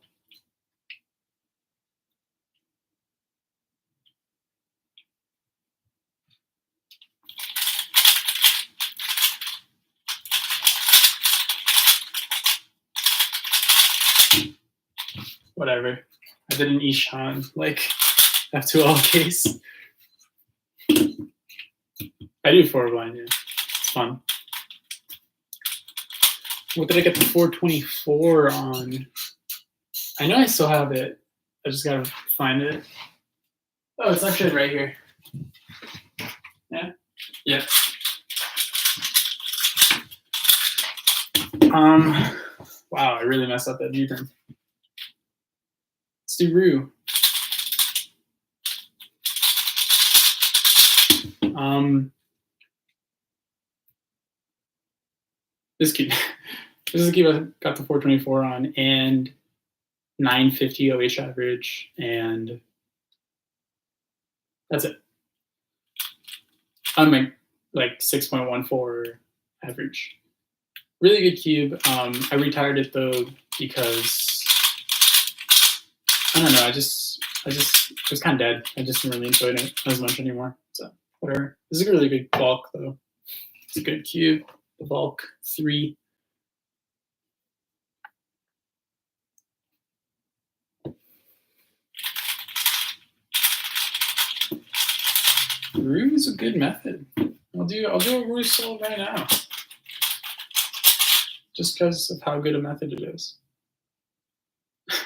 Speaker 1: Whatever. I did an Ishan, F2L case. I do 4 blind, yeah. It's fun. What did I get the 424 on? I know I still have it. I just gotta find it. Oh, it's actually right here. Yeah? Yeah. Wow, I really messed up that G-term. Let's do Rue. This is a key I got the 424 on and 950 OH average, and that's it. I'm like 6.14 average. Really good cube. I retired it though because I don't know. It was kind of dead. I just didn't really enjoy it as much anymore. So whatever. This is a really good bulk though. It's a good cube. The bulk 3. Rue is a good method. I'll do a Rue solve right now. Just because of how good a method it is. I'm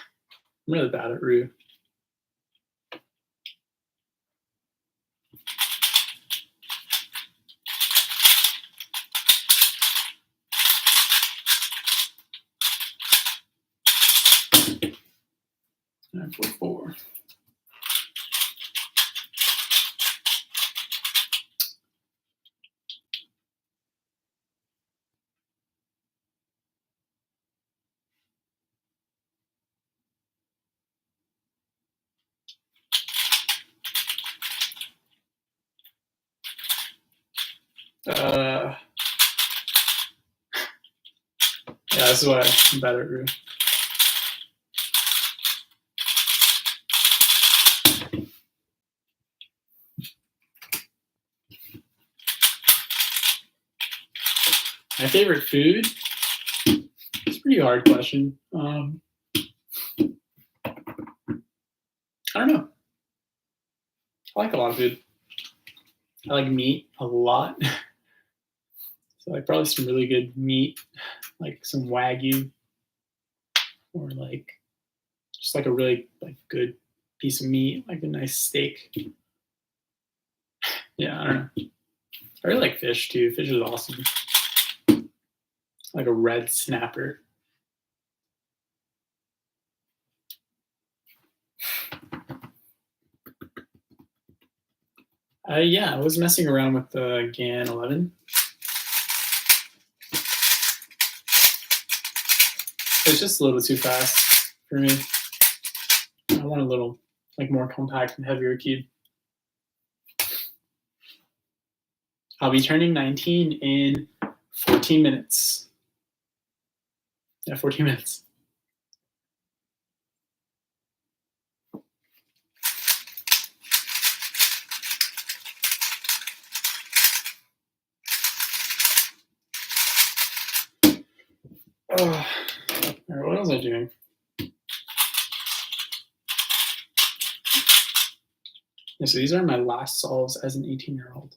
Speaker 1: really bad at Rue. Nine, 4, 4. Yeah, this is what I'm better at. Rue. My favorite food? It's a pretty hard question. I don't know. I like a lot of food. I like meat a lot. So like probably some really good meat, like some Wagyu, or like just like a really like good piece of meat, like a nice steak. Yeah, I don't know. I really like fish too. Fish is awesome. Like a red snapper. Yeah, I was messing around with the GAN 11. It's just a little too fast for me. I want a little like more compact and heavier keyboard. I'll be turning 19 in 14 minutes. Yeah, 14 minutes. Oh, all right, what was I doing? Yeah, so these are my last solves as an 18-year-old.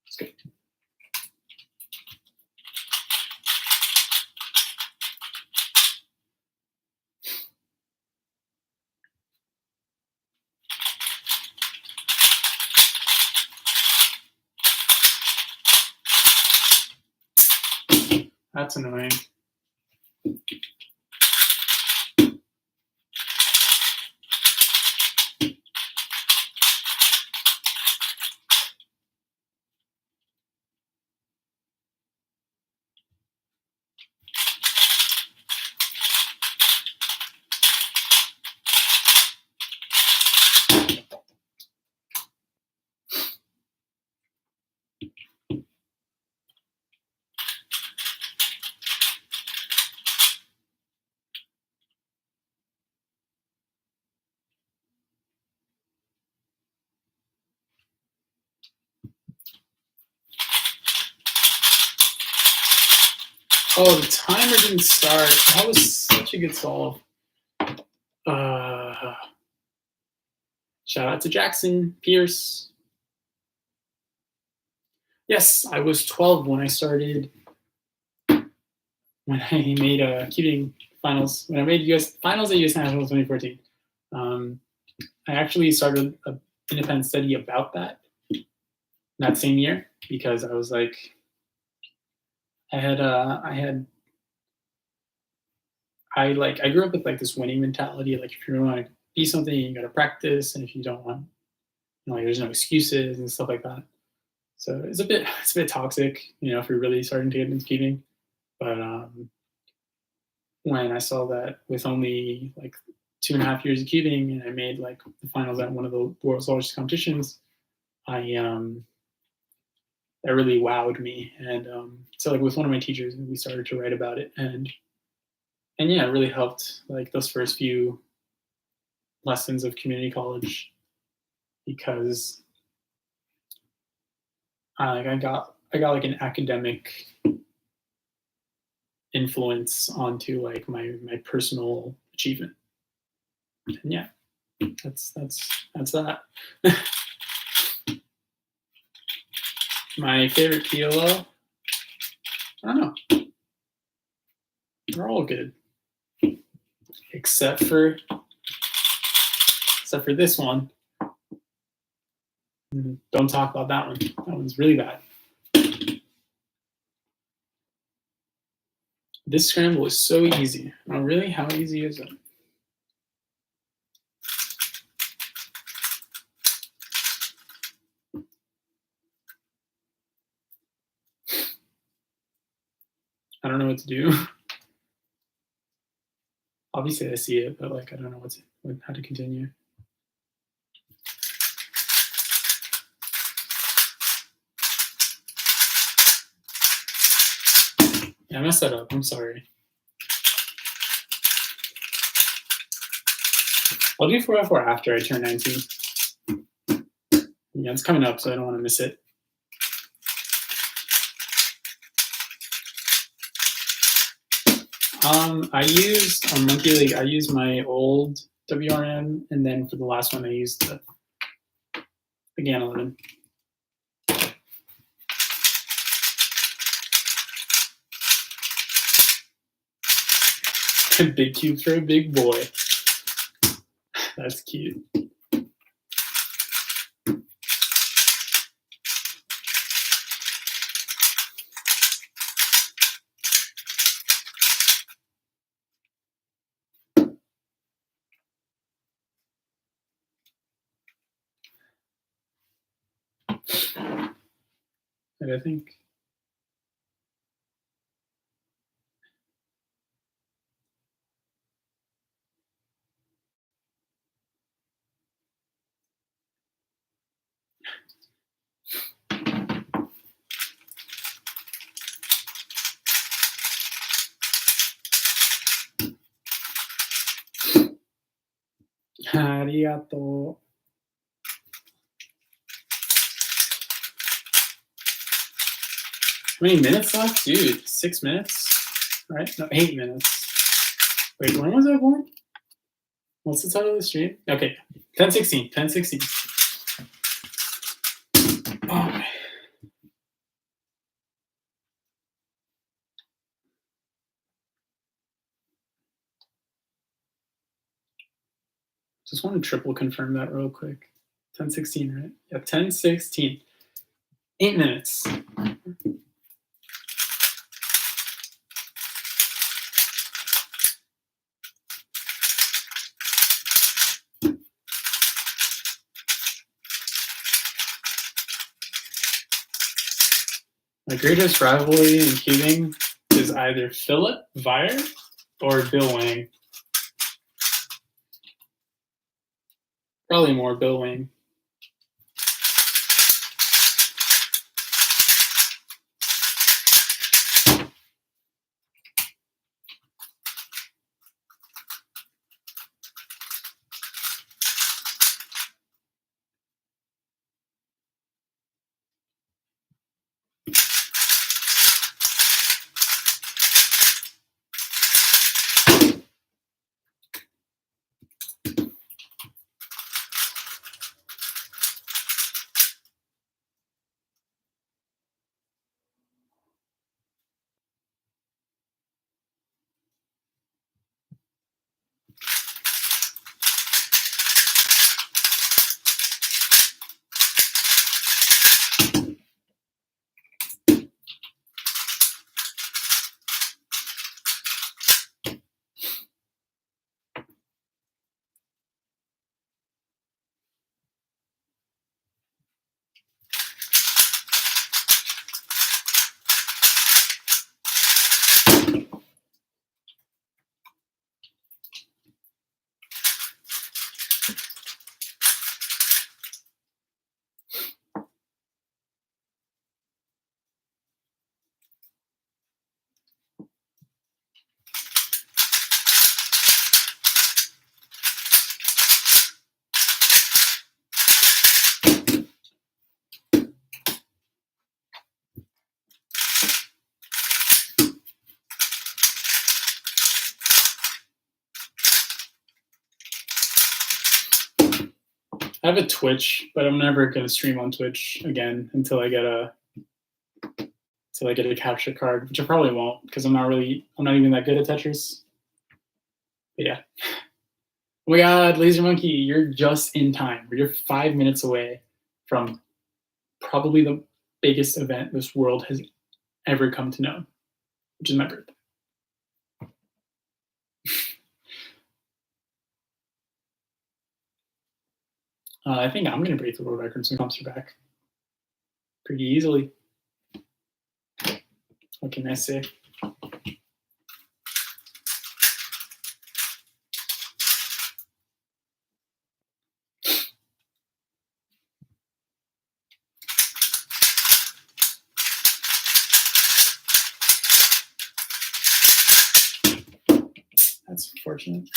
Speaker 1: It's good. That's annoying. Oh, the timer didn't start. That was such a good solve. Shout out to Jackson Pierce. Yes, I was 12 when I started. When I made Keating finals. When I made US finals at US Nationals 2014. I actually started an independent study about that same year because I was like, I grew up with like this winning mentality. Like if you want to be something, you got to practice, and if you don't want, like there's no excuses and stuff like that. So it's a bit toxic, if you're really starting to get into keeping. But when I saw that with only like 2.5 years of keeping, and I made like the finals at one of the world's largest competitions, that really wowed me. And so like with one of my teachers, we started to write about it, and yeah, it really helped like those first few lessons of community college, because I got like an academic influence onto like my personal achievement. And yeah, that's that. My favorite PLO, I don't know. They're all good, except for this one. Don't talk about that one. That one's really bad. This scramble is so easy. Oh, really? How easy is it? I don't know what to do. Obviously I see it, but like I don't know how to continue. Yeah, I messed that up. I'm sorry. I'll do 4x4 after I turn 19. Yeah, it's coming up, so I don't want to miss it. I used on Monkey League, I used my old WRM, and then for the last one I used the GAN 11. Big cube for a big boy. That's cute. And I think arigato. How many minutes left? Dude, 6 minutes? Right? No, 8 minutes. Wait, when was I born? What's the title of the stream? Okay, 10:16. 10:16. Oh. Just want to triple confirm that real quick. 10:16, right? Yeah, 10:16. 8 minutes. My greatest rivalry in cubing is either Philip Vire or Bill Wang. Probably more Bill Wang. I have a Twitch, but I'm never gonna stream on Twitch again until I get a capture card, which I probably won't because I'm not even that good at Tetris. But yeah. Oh my God, Laser Monkey, you're just in time. You're 5 minutes away from probably the biggest event this world has ever come to know, which is my birthday. I think I'm going to break the world record when comps are back pretty easily. What can I say? unfortunate.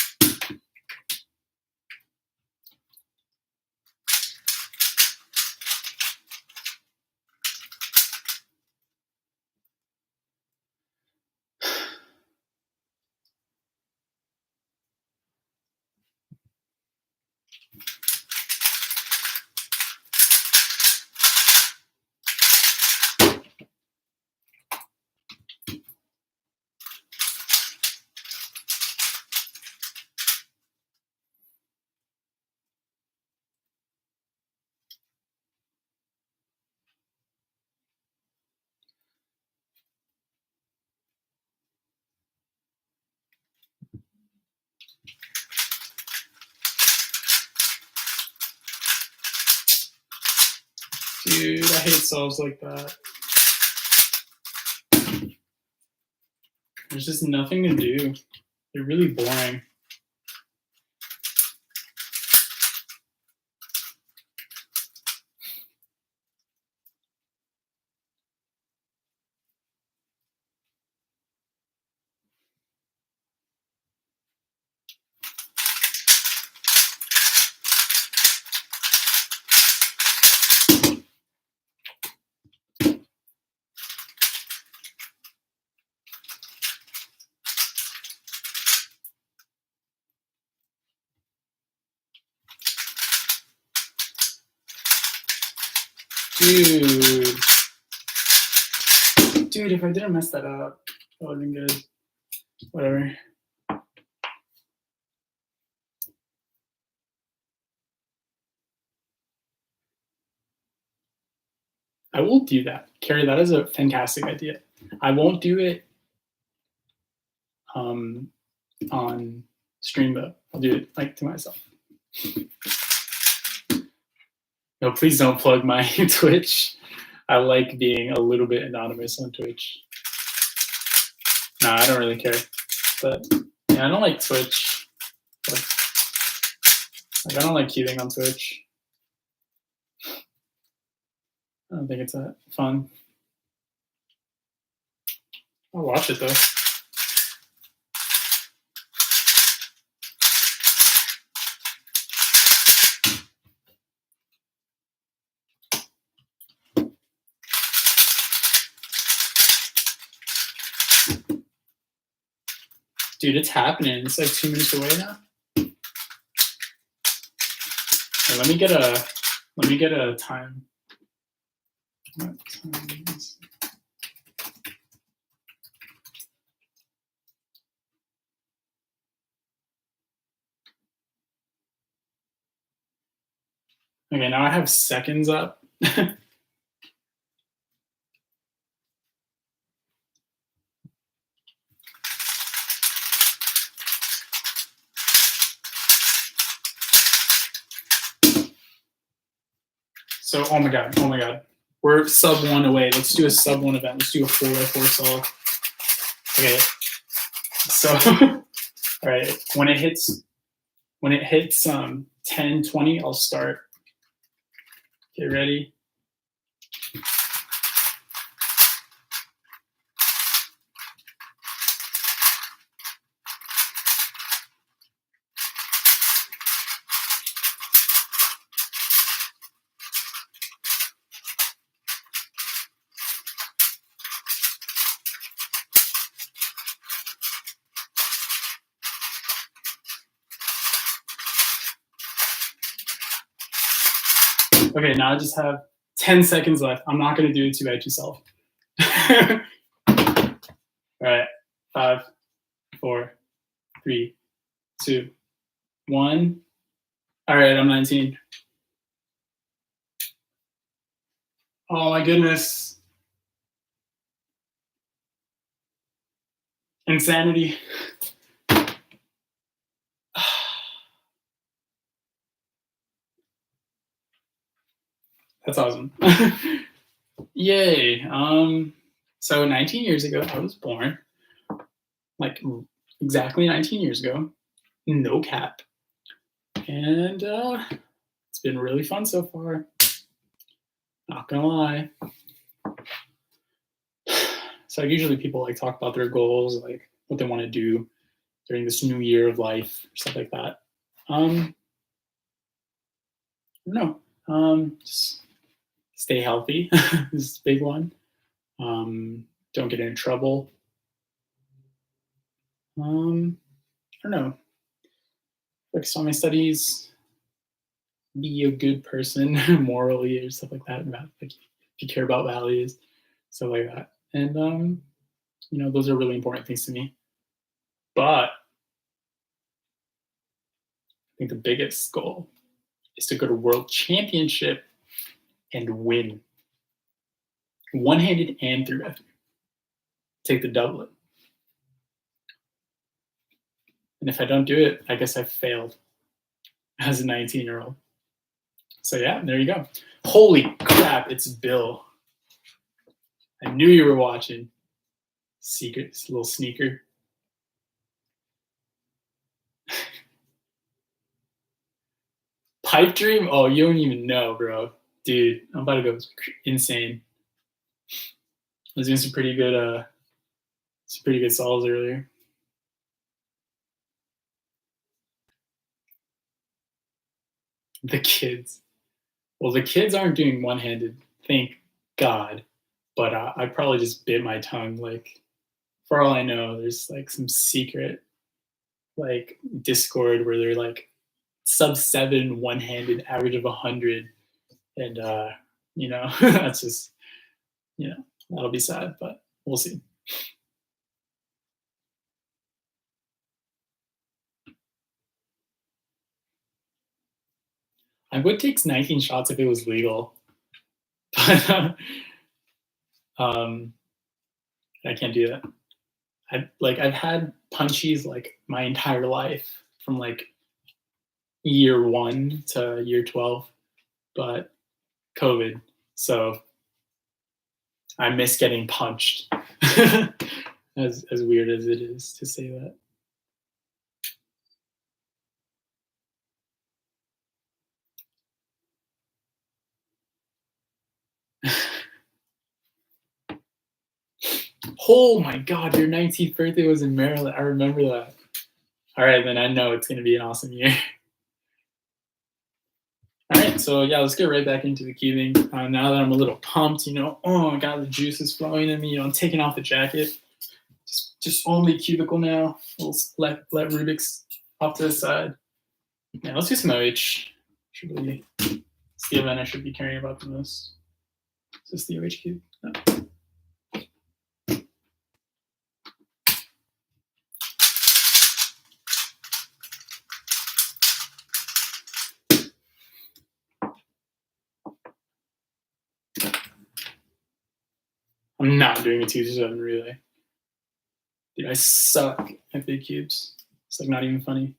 Speaker 1: Dude, I hate solves like that. There's just nothing to do. They're really boring. Dude, if I didn't mess that up, that would have been good. Whatever. I will do that. Carrie, that is a fantastic idea. I won't do it on stream though. I'll do it like to myself. No, please don't plug my Twitch. I like being a little bit anonymous on Twitch. Nah, I don't really care. But yeah, I don't like Twitch. Like I don't like queuing on Twitch. I don't think it's that fun. I'll watch it though. Dude, it's happening. It's like 2 minutes away now. Hey, let me get a time. What time is it? Okay, now I have seconds up. So, oh my god. We're sub 1 away. Let's do a sub 1 event. Let's do a 4x4 solve. Okay. So, all right. When it hits 10, 20, I'll start. Get ready. Okay, now I just have 10 seconds left. I'm not going to do it 2x2 solve. All right, 5, 4, 3, 2, 1. All right, I'm 19. Oh my goodness. Insanity. That's awesome. Yay. So 19 years ago, I was born. Like exactly 19 years ago. No cap. And it's been really fun so far. Not gonna lie. So usually people like talk about their goals, like what they want to do during this new year of life, stuff like that. I don't know. Just stay healthy. This is a big one. Don't get in trouble. I don't know. Focus on my studies. Be a good person morally or stuff like that. Like if you care about values, stuff like that. And those are really important things to me. But I think the biggest goal is to go to World Championship and win. One-handed and 3x3. Take the doublet. And if I don't do it, I guess I failed as a 19-year-old. So yeah, there you go. Holy crap, it's Bill. I knew you were watching. Secret, little sneaker. Pipe dream? Oh, you don't even know, bro. Dude, I'm about to go insane. I was doing some pretty good solves earlier. The kids. Well, the kids aren't doing one-handed, thank God. But I probably just bit my tongue. Like, for all I know, there's like some secret like Discord where they're like sub-7 one-handed, average of 100, and that's just that'll be sad, but we'll see. I would take 19 shots if it was legal, but I can't do that. I've had punchies like my entire life from like year 1 to year 12, but COVID, so I miss getting punched. as weird as it is to say that. Oh my God, your 19th birthday was in Maryland. I remember that. All right, then I know it's going to be an awesome year. All right, so yeah, let's get right back into the cubing. Now that I'm a little pumped, I got the juices flowing in me. I'm taking off the jacket. Just only cubicle now. We'll let Rubik's off to the side. Yeah, let's do some OH. It's the event I should be caring about the most. Is this the OH cube? No. I'm not doing a 2-7 relay. Dude, I suck at big cubes. It's like not even funny.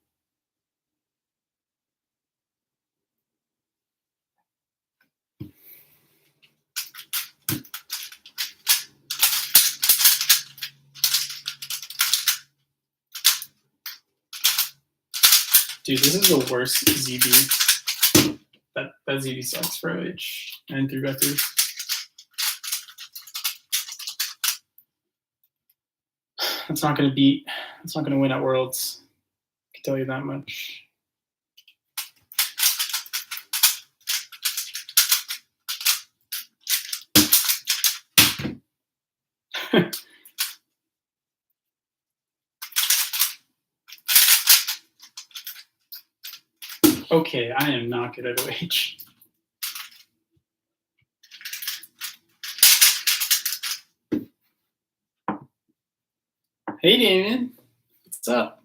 Speaker 1: Dude, this is the worst ZB. That ZB sucks for OH and 3x3. It's not going to win at Worlds. I can tell you that much. Okay, I am not good at OH. Hey, Damien. What's up?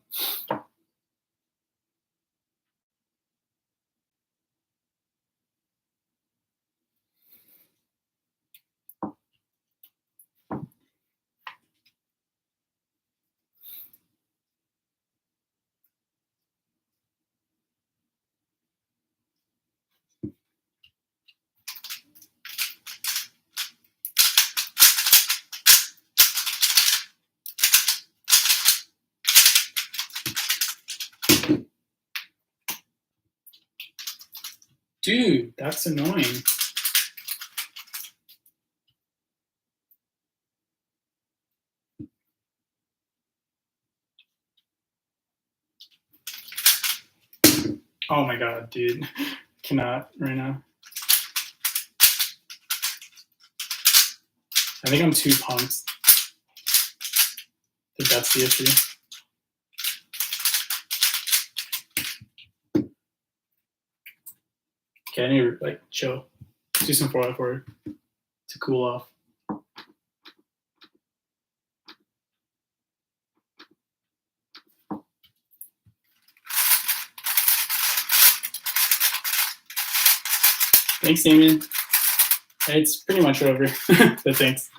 Speaker 1: Dude, that's annoying. Oh my god, dude. Cannot right now. I think I'm too pumped. I think that's the issue. Okay, I need to like chill. Do some 4x4 to cool off. Thanks, Damien. It's pretty much over, but thanks.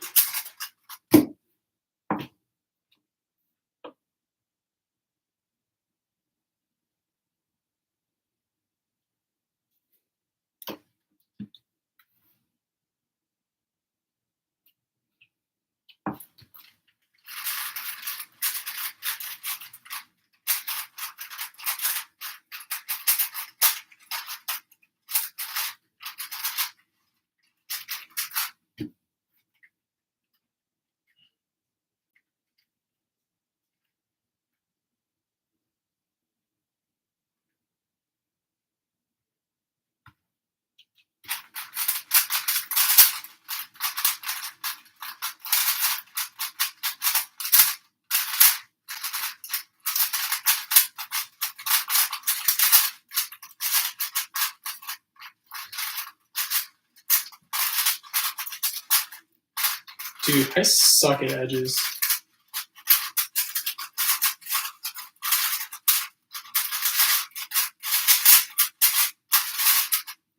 Speaker 1: Dude, I suck at edges.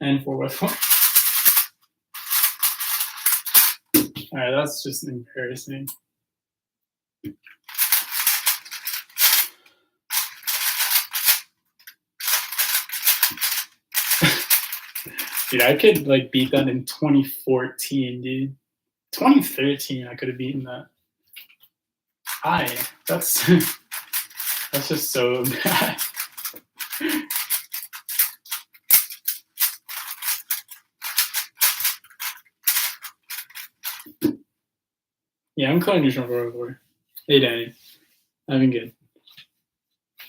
Speaker 1: And 4x4. Alright, that's just embarrassing. Dude, I could like beat that in 2014, dude. 2013, I could have beaten that. That's that's just so bad. Yeah, I'm cutting neutral 4x4. Hey, Danny. I've been good.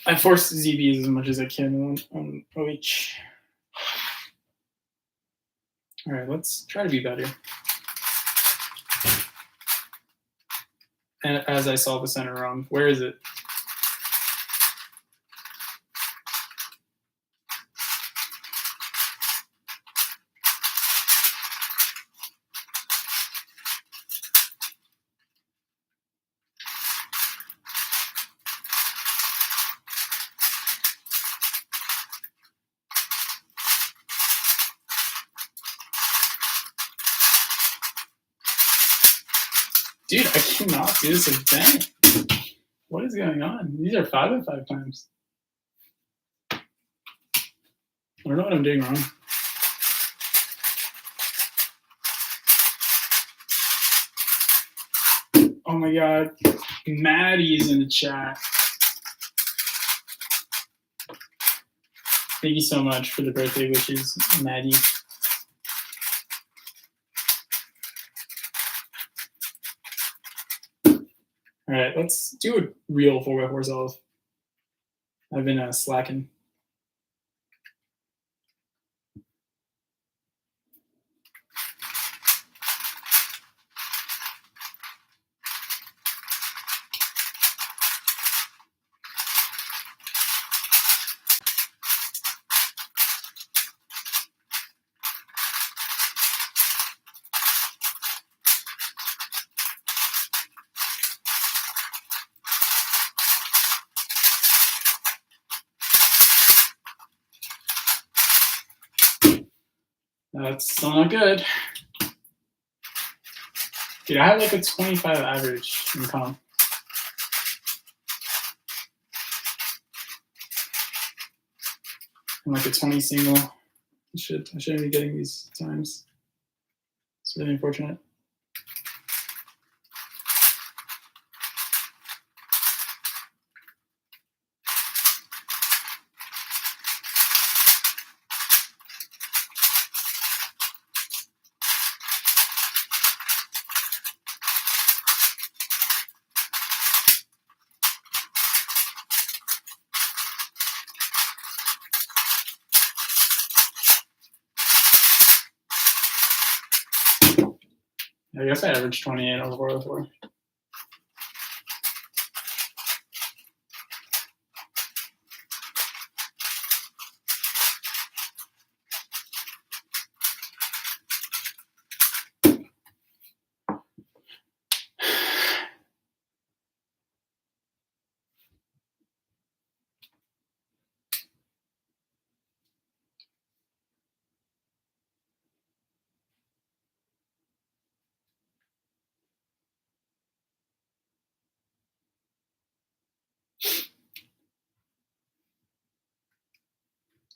Speaker 1: I force ZBs as much as I can on OH. All right, let's try to be better. And as I saw the center wrong, where is it? Dude, I cannot do this again. What is going on? These are 5x5 times. I don't know what I'm doing wrong. Oh my god. Maddie's in the chat. Thank you so much for the birthday wishes, Maddie. All right, let's do a real 4x4 solve. I've been slacking. That's still not good. Dude, I had like a 25 average in comp. And like a 20 single. I shouldn't be getting these times. It's really unfortunate. I guess I averaged 28 over 404.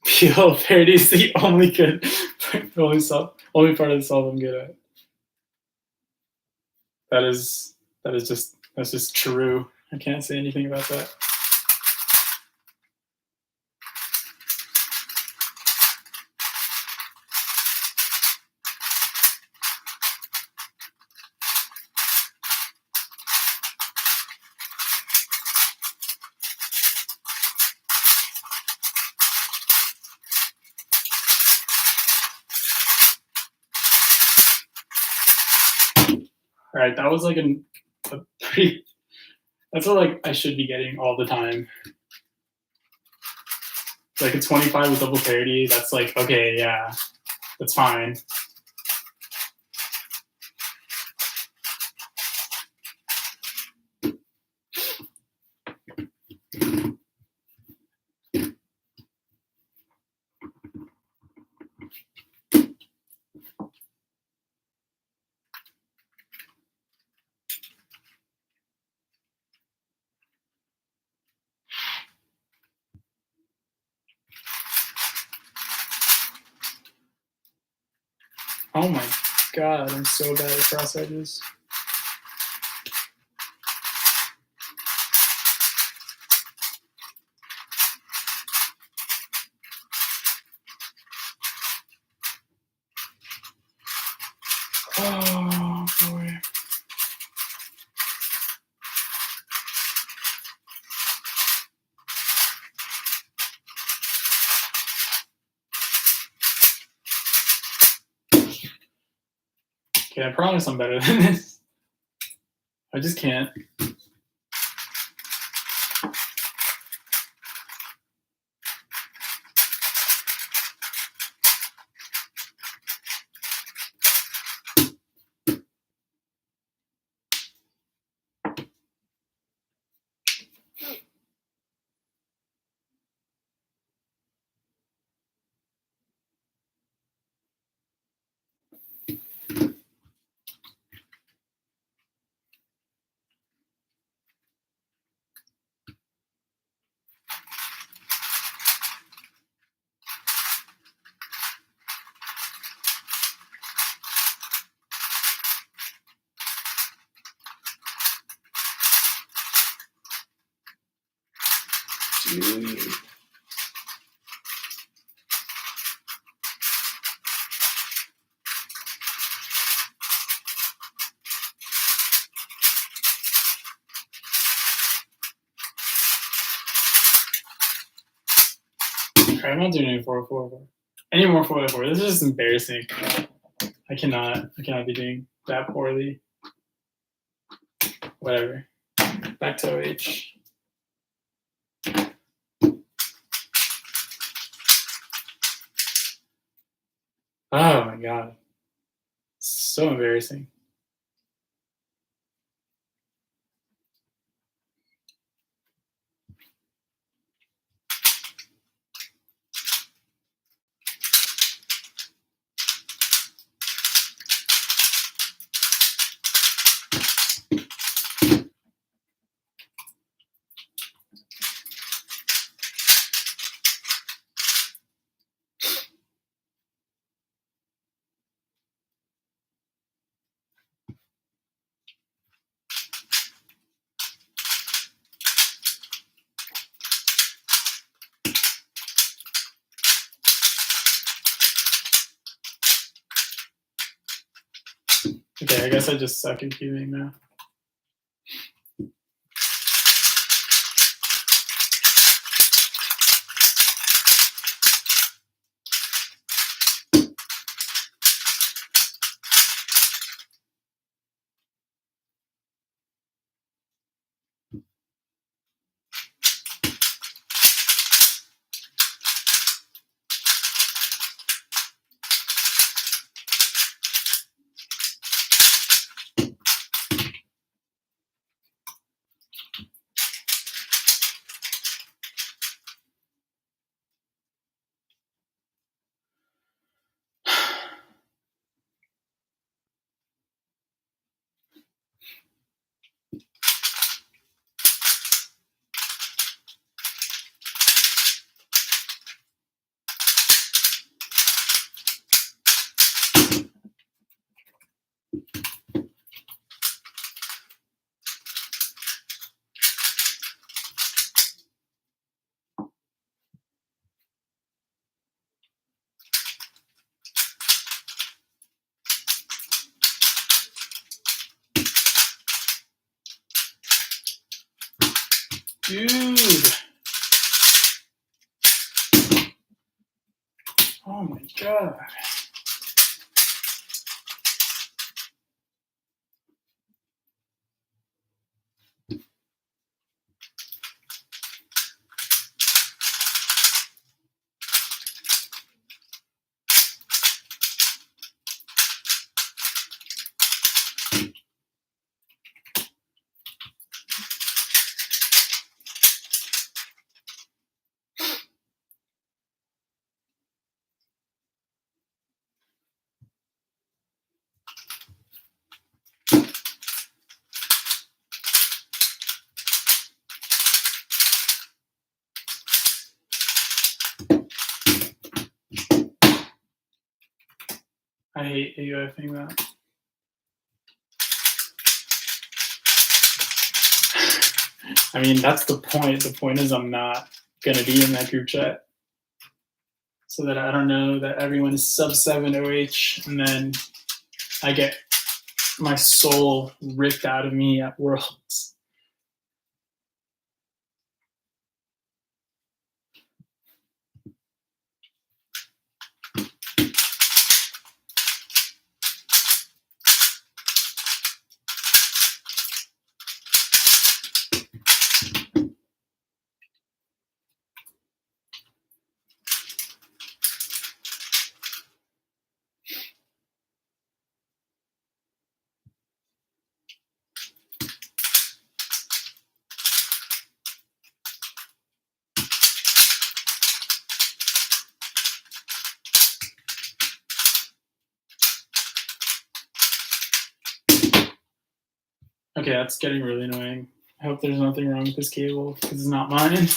Speaker 1: PL parody is the only good, only part of the solve I'm good at. That's just true. I can't say anything about that. All right, that was like a pretty. That's what like I should be getting all the time. Like a 25 with double parity. That's like okay, yeah, that's fine. Oh my god, I'm so bad at cross edges. Oh boy. Okay, I promise I'm better than this. I just can't. Dude. I'm not doing any 404. Any more 404. This is just embarrassing. I cannot be doing that poorly. Whatever. Back to OH. Oh my god. So embarrassing. Okay, I guess I just suck at cubing now. Dude. Oh my God. I hate AUFing that. I mean, that's the point. The point is I'm not going to be in that group chat. So that I don't know that everyone is sub 7 OH, and then I get my soul ripped out of me at Worlds. Okay, that's getting really annoying. I hope there's nothing wrong with this cable because it's not mine.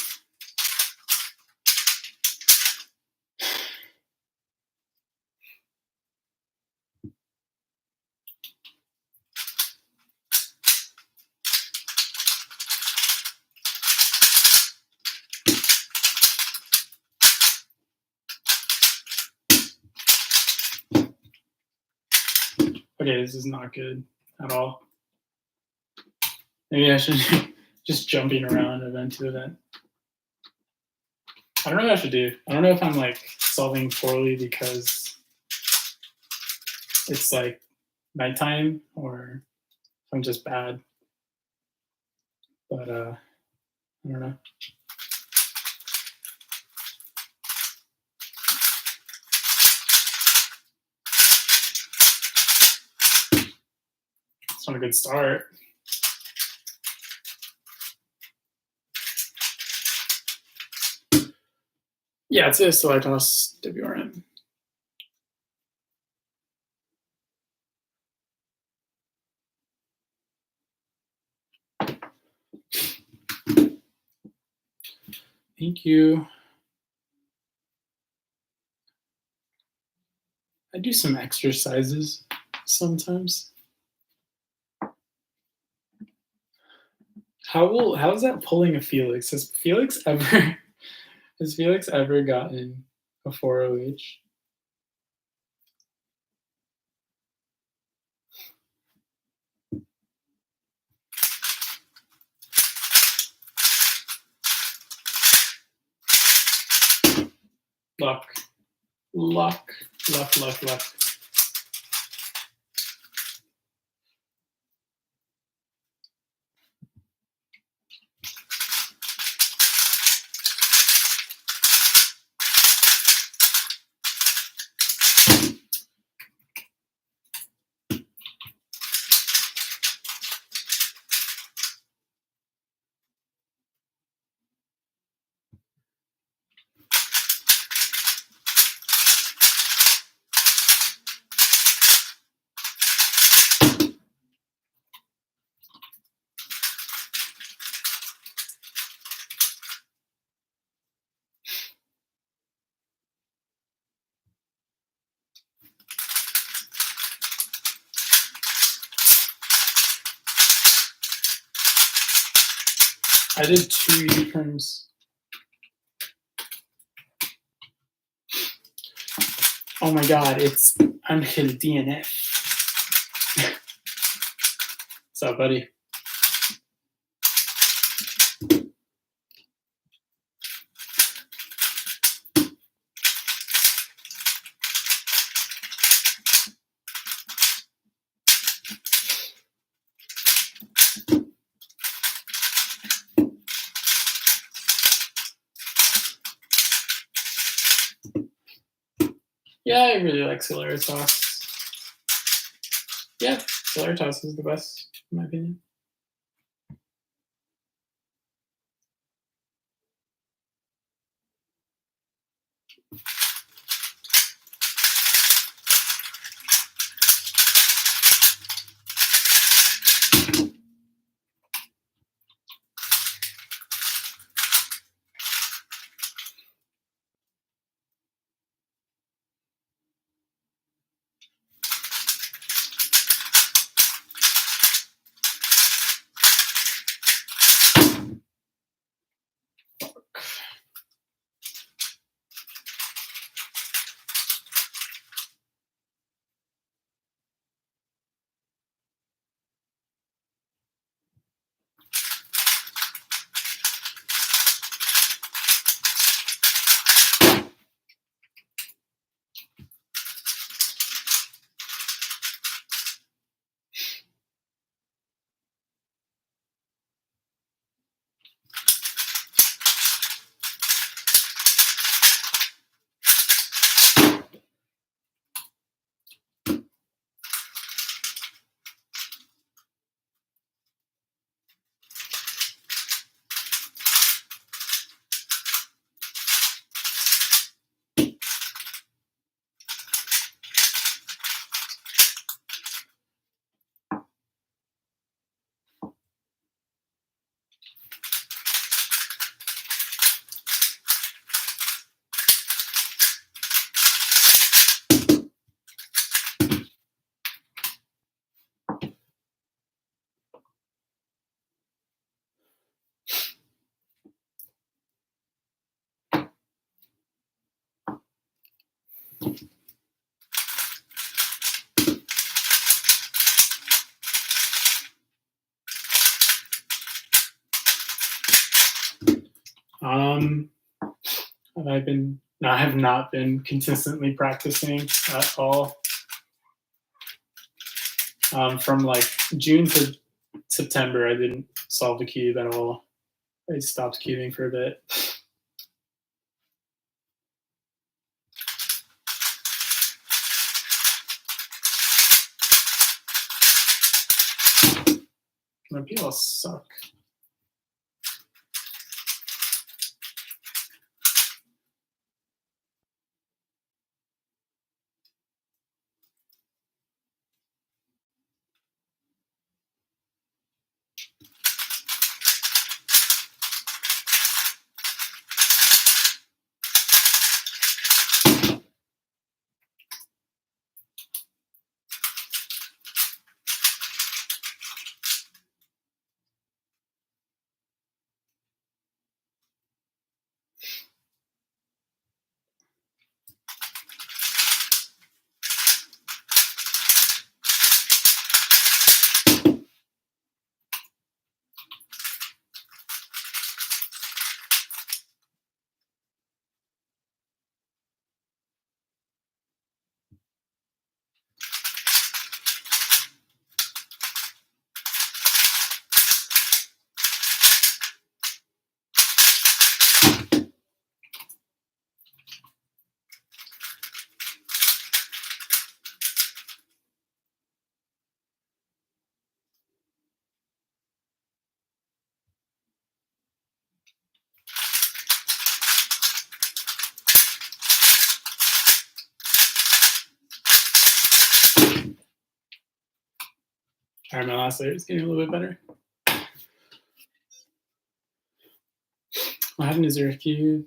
Speaker 1: Okay, this is not good at all. Maybe I should just jumping around event to event. I don't know what I should do. I don't know if I'm like solving poorly because it's like nighttime or if I'm just bad. But I don't know. It's not a good start. Yeah, it's a Shoutouts WRM. Thank you. I do some exercises sometimes. How is that pulling a Felix? Has Felix ever gotten a 4OH? Luck. I did 2 U-perms. Oh my God, it's Angel DNF. What's up, buddy? Yeah, I really like Solaritas. Yeah, Solaritas is the best, in my opinion. I have not been consistently practicing at all. From like June to September, I didn't solve the cube at all. I stopped cubing for a bit. My people suck. All right, my last layer is getting a little bit better. What happened? Is there a cube?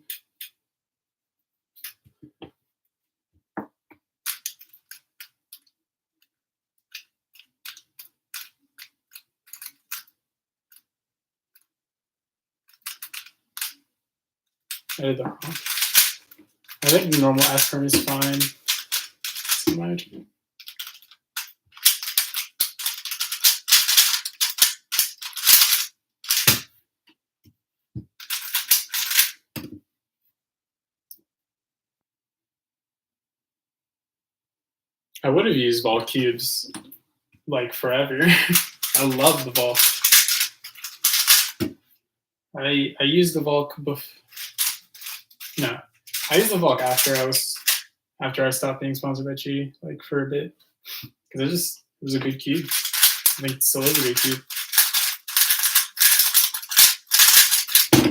Speaker 1: I did that wrong. I think the normal S perm is fine. I would have used Vol cubes like forever. I love the Vol. I used the Volk I used the Volk after I was after I stopped being sponsored by Chi, like for a bit, because it was a good cube. I think it still is a good cube.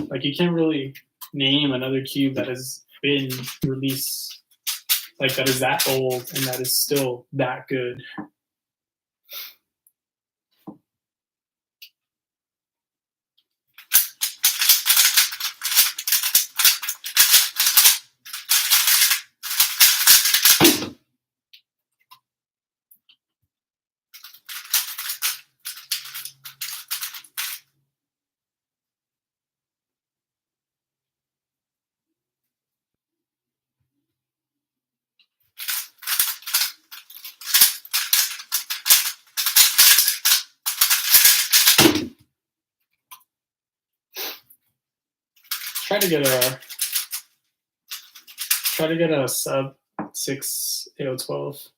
Speaker 1: Like you can't really name another cube that has been released, like that is that old and that is still that good. Try to get a sub 6 AO12.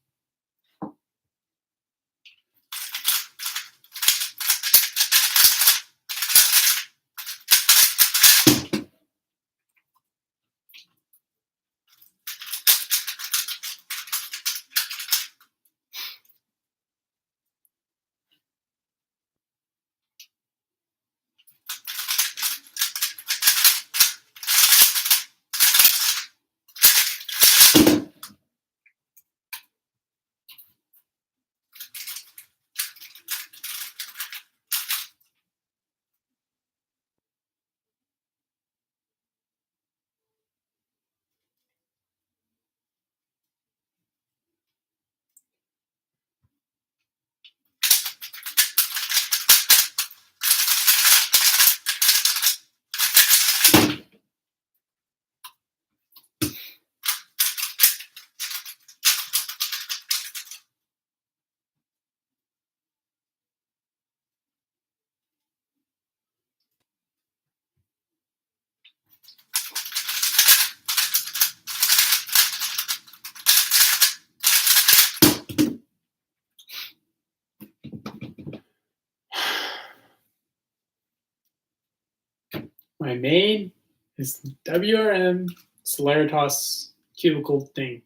Speaker 1: My main is WRM Celeritas cubicle thing.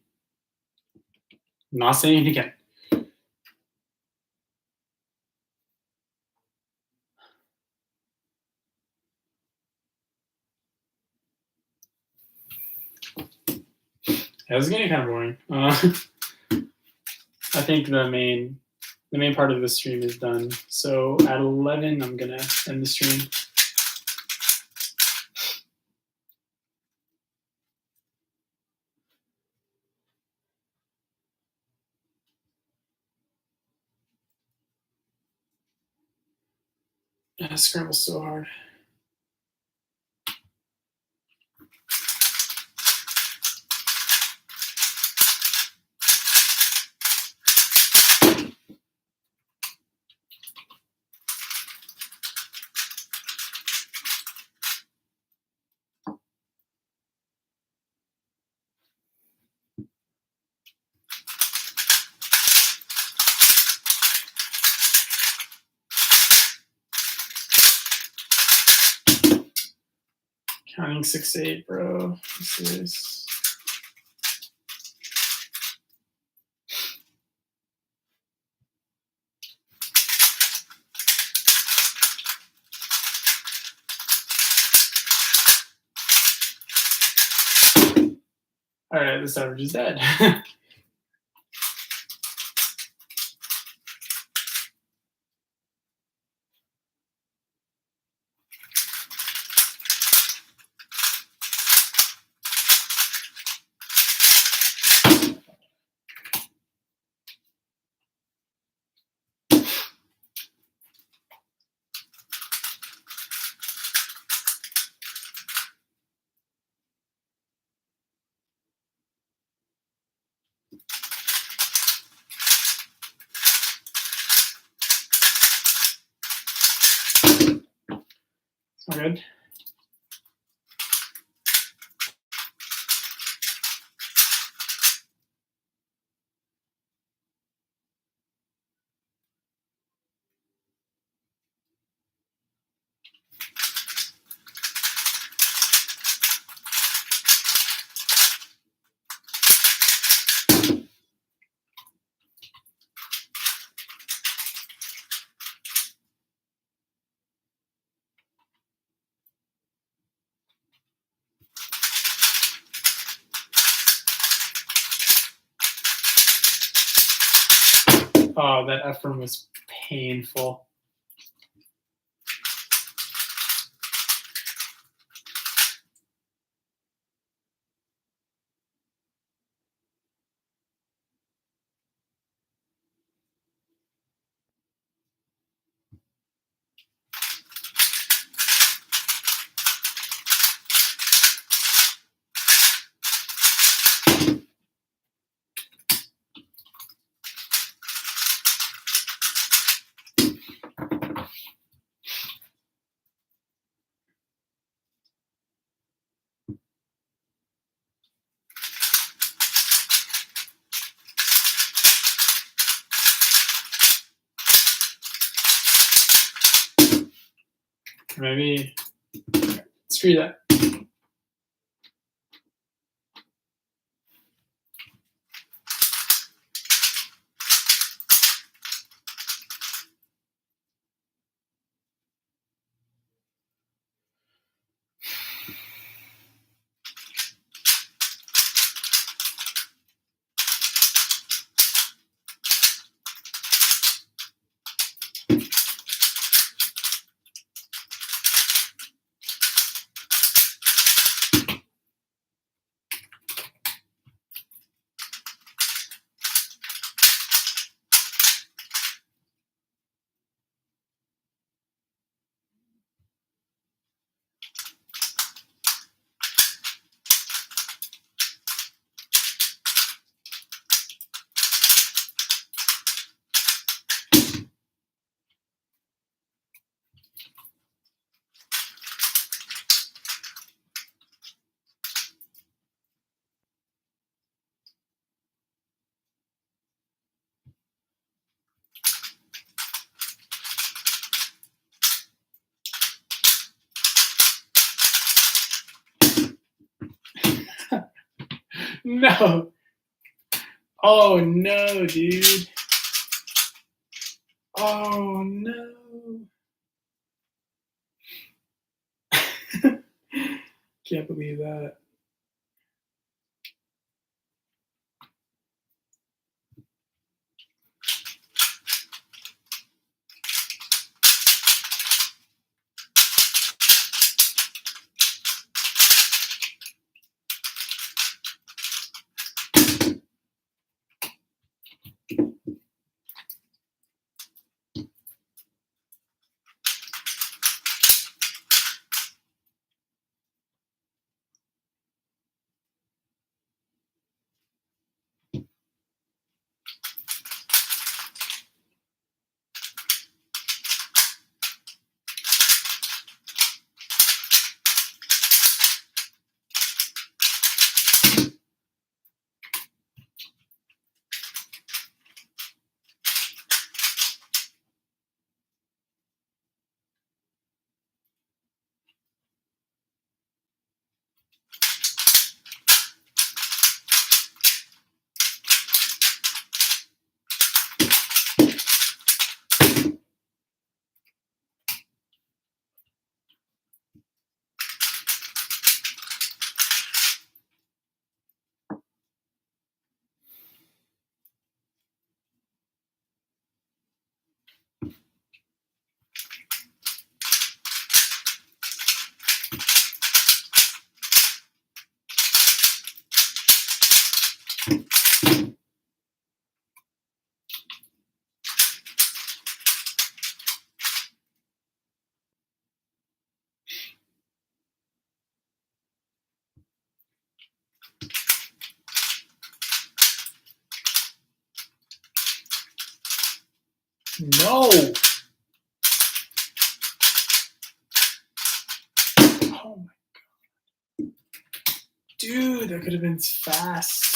Speaker 1: I'm not saying it again. That was getting kind of boring. I think the main part of the stream is done. So at 11, I'm gonna end the stream. Scramble's so hard. Counting 6 to 8, bro. This is. All right, this average is dead. All good. Oh, that F one was painful. Maybe screw that. No. Oh no, dude. Oh no. Can't believe that. No. Oh my god. Dude, that could have been fast.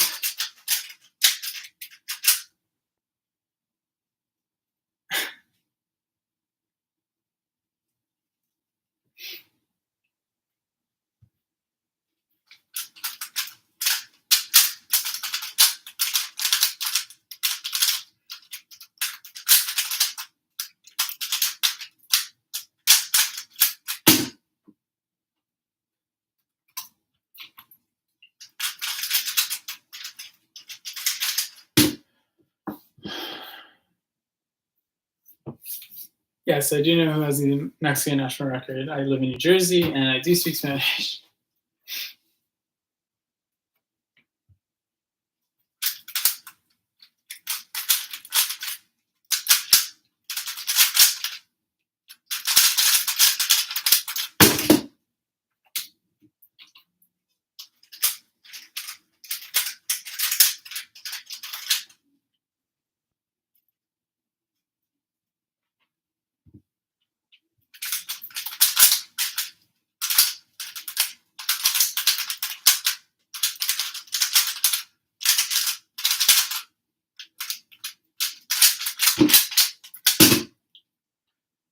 Speaker 1: Yes, I do know who has the Mexican national record. I live in New Jersey, and I do speak Spanish.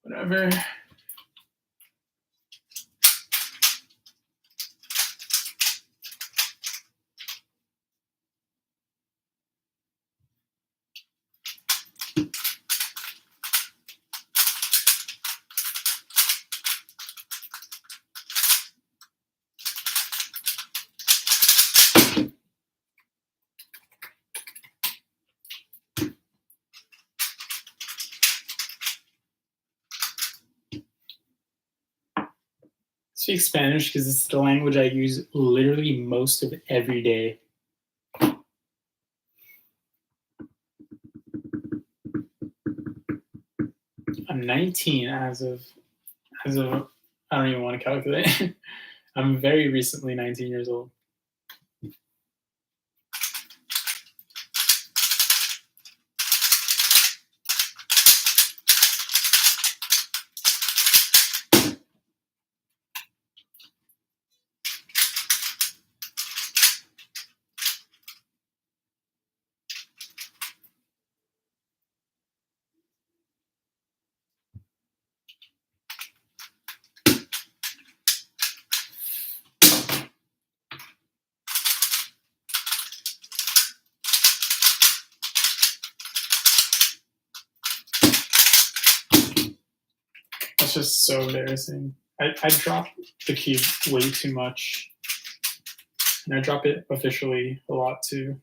Speaker 1: Whatever. Speak Spanish because it's the language I use literally most of every day. I'm 19 as of I don't even want to calculate. I'm very recently 19 years old. That's just so embarrassing. I drop the cube way too much. And I drop it officially a lot too.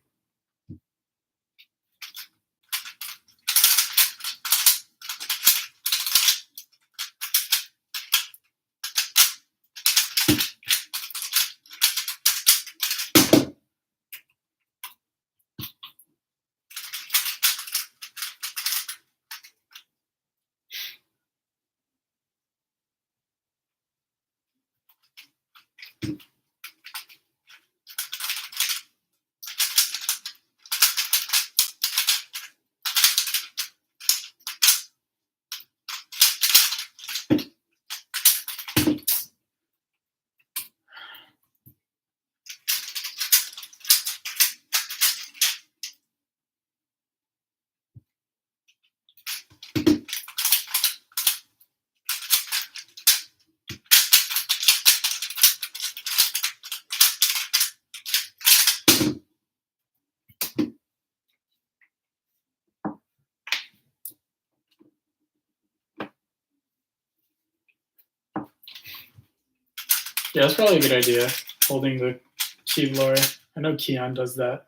Speaker 1: Yeah, that's probably a good idea, holding the cube lower. I know Keon does that.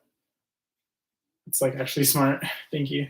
Speaker 1: It's like actually smart. Thank you.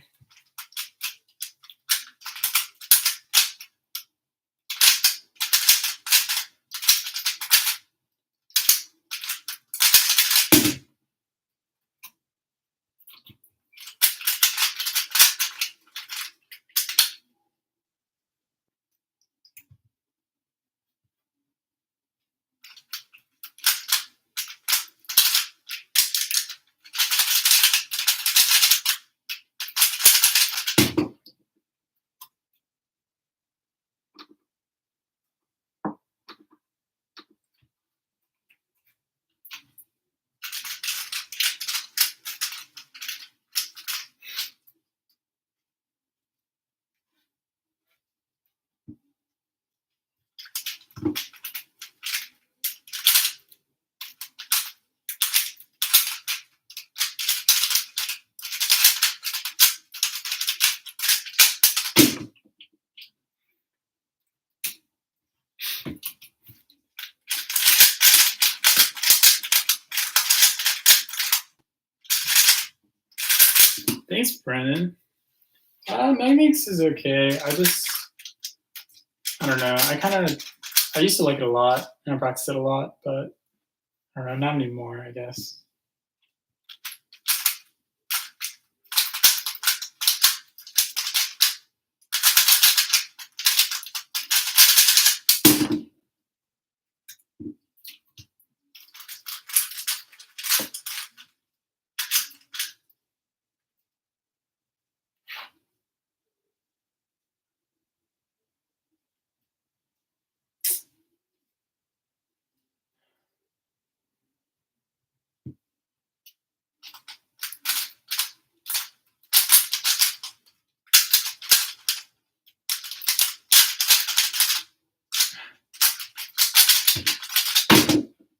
Speaker 1: Thanks, Brennan. Magnix is okay. I don't know. I used to like it a lot and I practice it a lot, but I don't know, not anymore, I guess.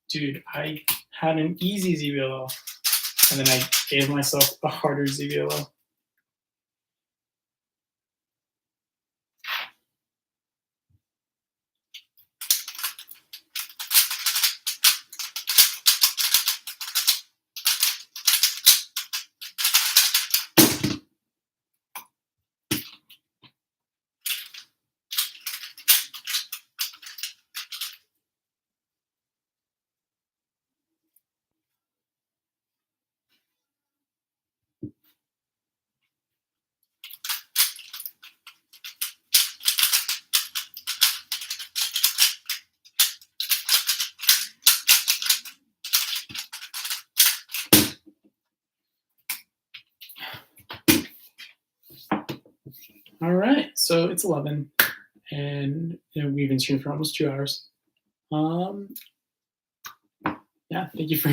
Speaker 1: Dude, I had an easy ZBLO, and then I gave myself a harder ZBLO. All right, so it's 11, and we've been streaming for almost 2 hours. Yeah, thank you for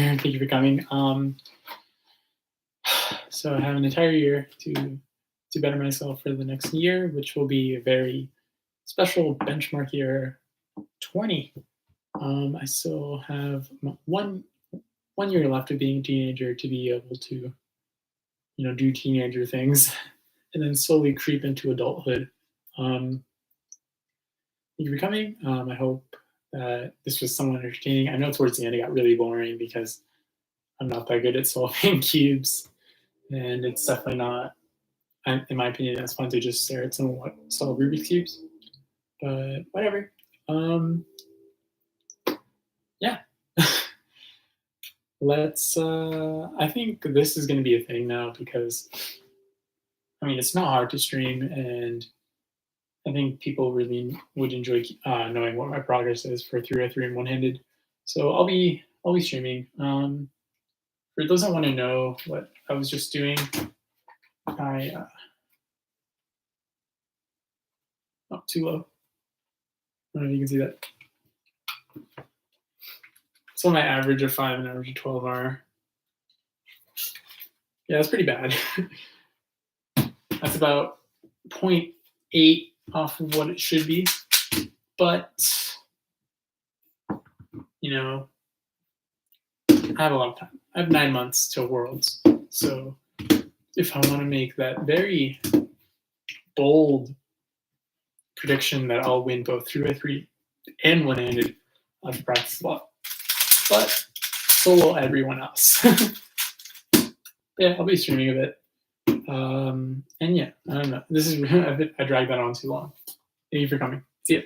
Speaker 1: coming. So I have an entire year to better myself for the next year, which will be a very special benchmark year 20. I still have one year left of being a teenager to be able to, do teenager things, and then slowly creep into adulthood. Thank you for coming. I hope that this was somewhat entertaining. I know towards the end it got really boring because I'm not that good at solving cubes, and it's definitely not, in my opinion, as fun to just stare at someone solve Rubik's cubes. But whatever. Yeah. Let's. I think this is going to be a thing now because, it's not hard to stream, and I think people really would enjoy knowing what my progress is for 303 and one-handed. So I'll be streaming. For those that want to know what I was just doing, oh, too low. I don't know if you can see that. So my average of 5 and average of 12 are. Yeah, that's pretty bad. That's about 0.8 off of what it should be. But, I have a lot of time. I have 9 months till Worlds. So if I want to make that very bold prediction that I'll win both 3x3 and one-handed, I've practiced a lot. But so will everyone else. Yeah, I'll be streaming a bit. And yeah, I don't know. I dragged that on too long. Thank you for coming. See ya.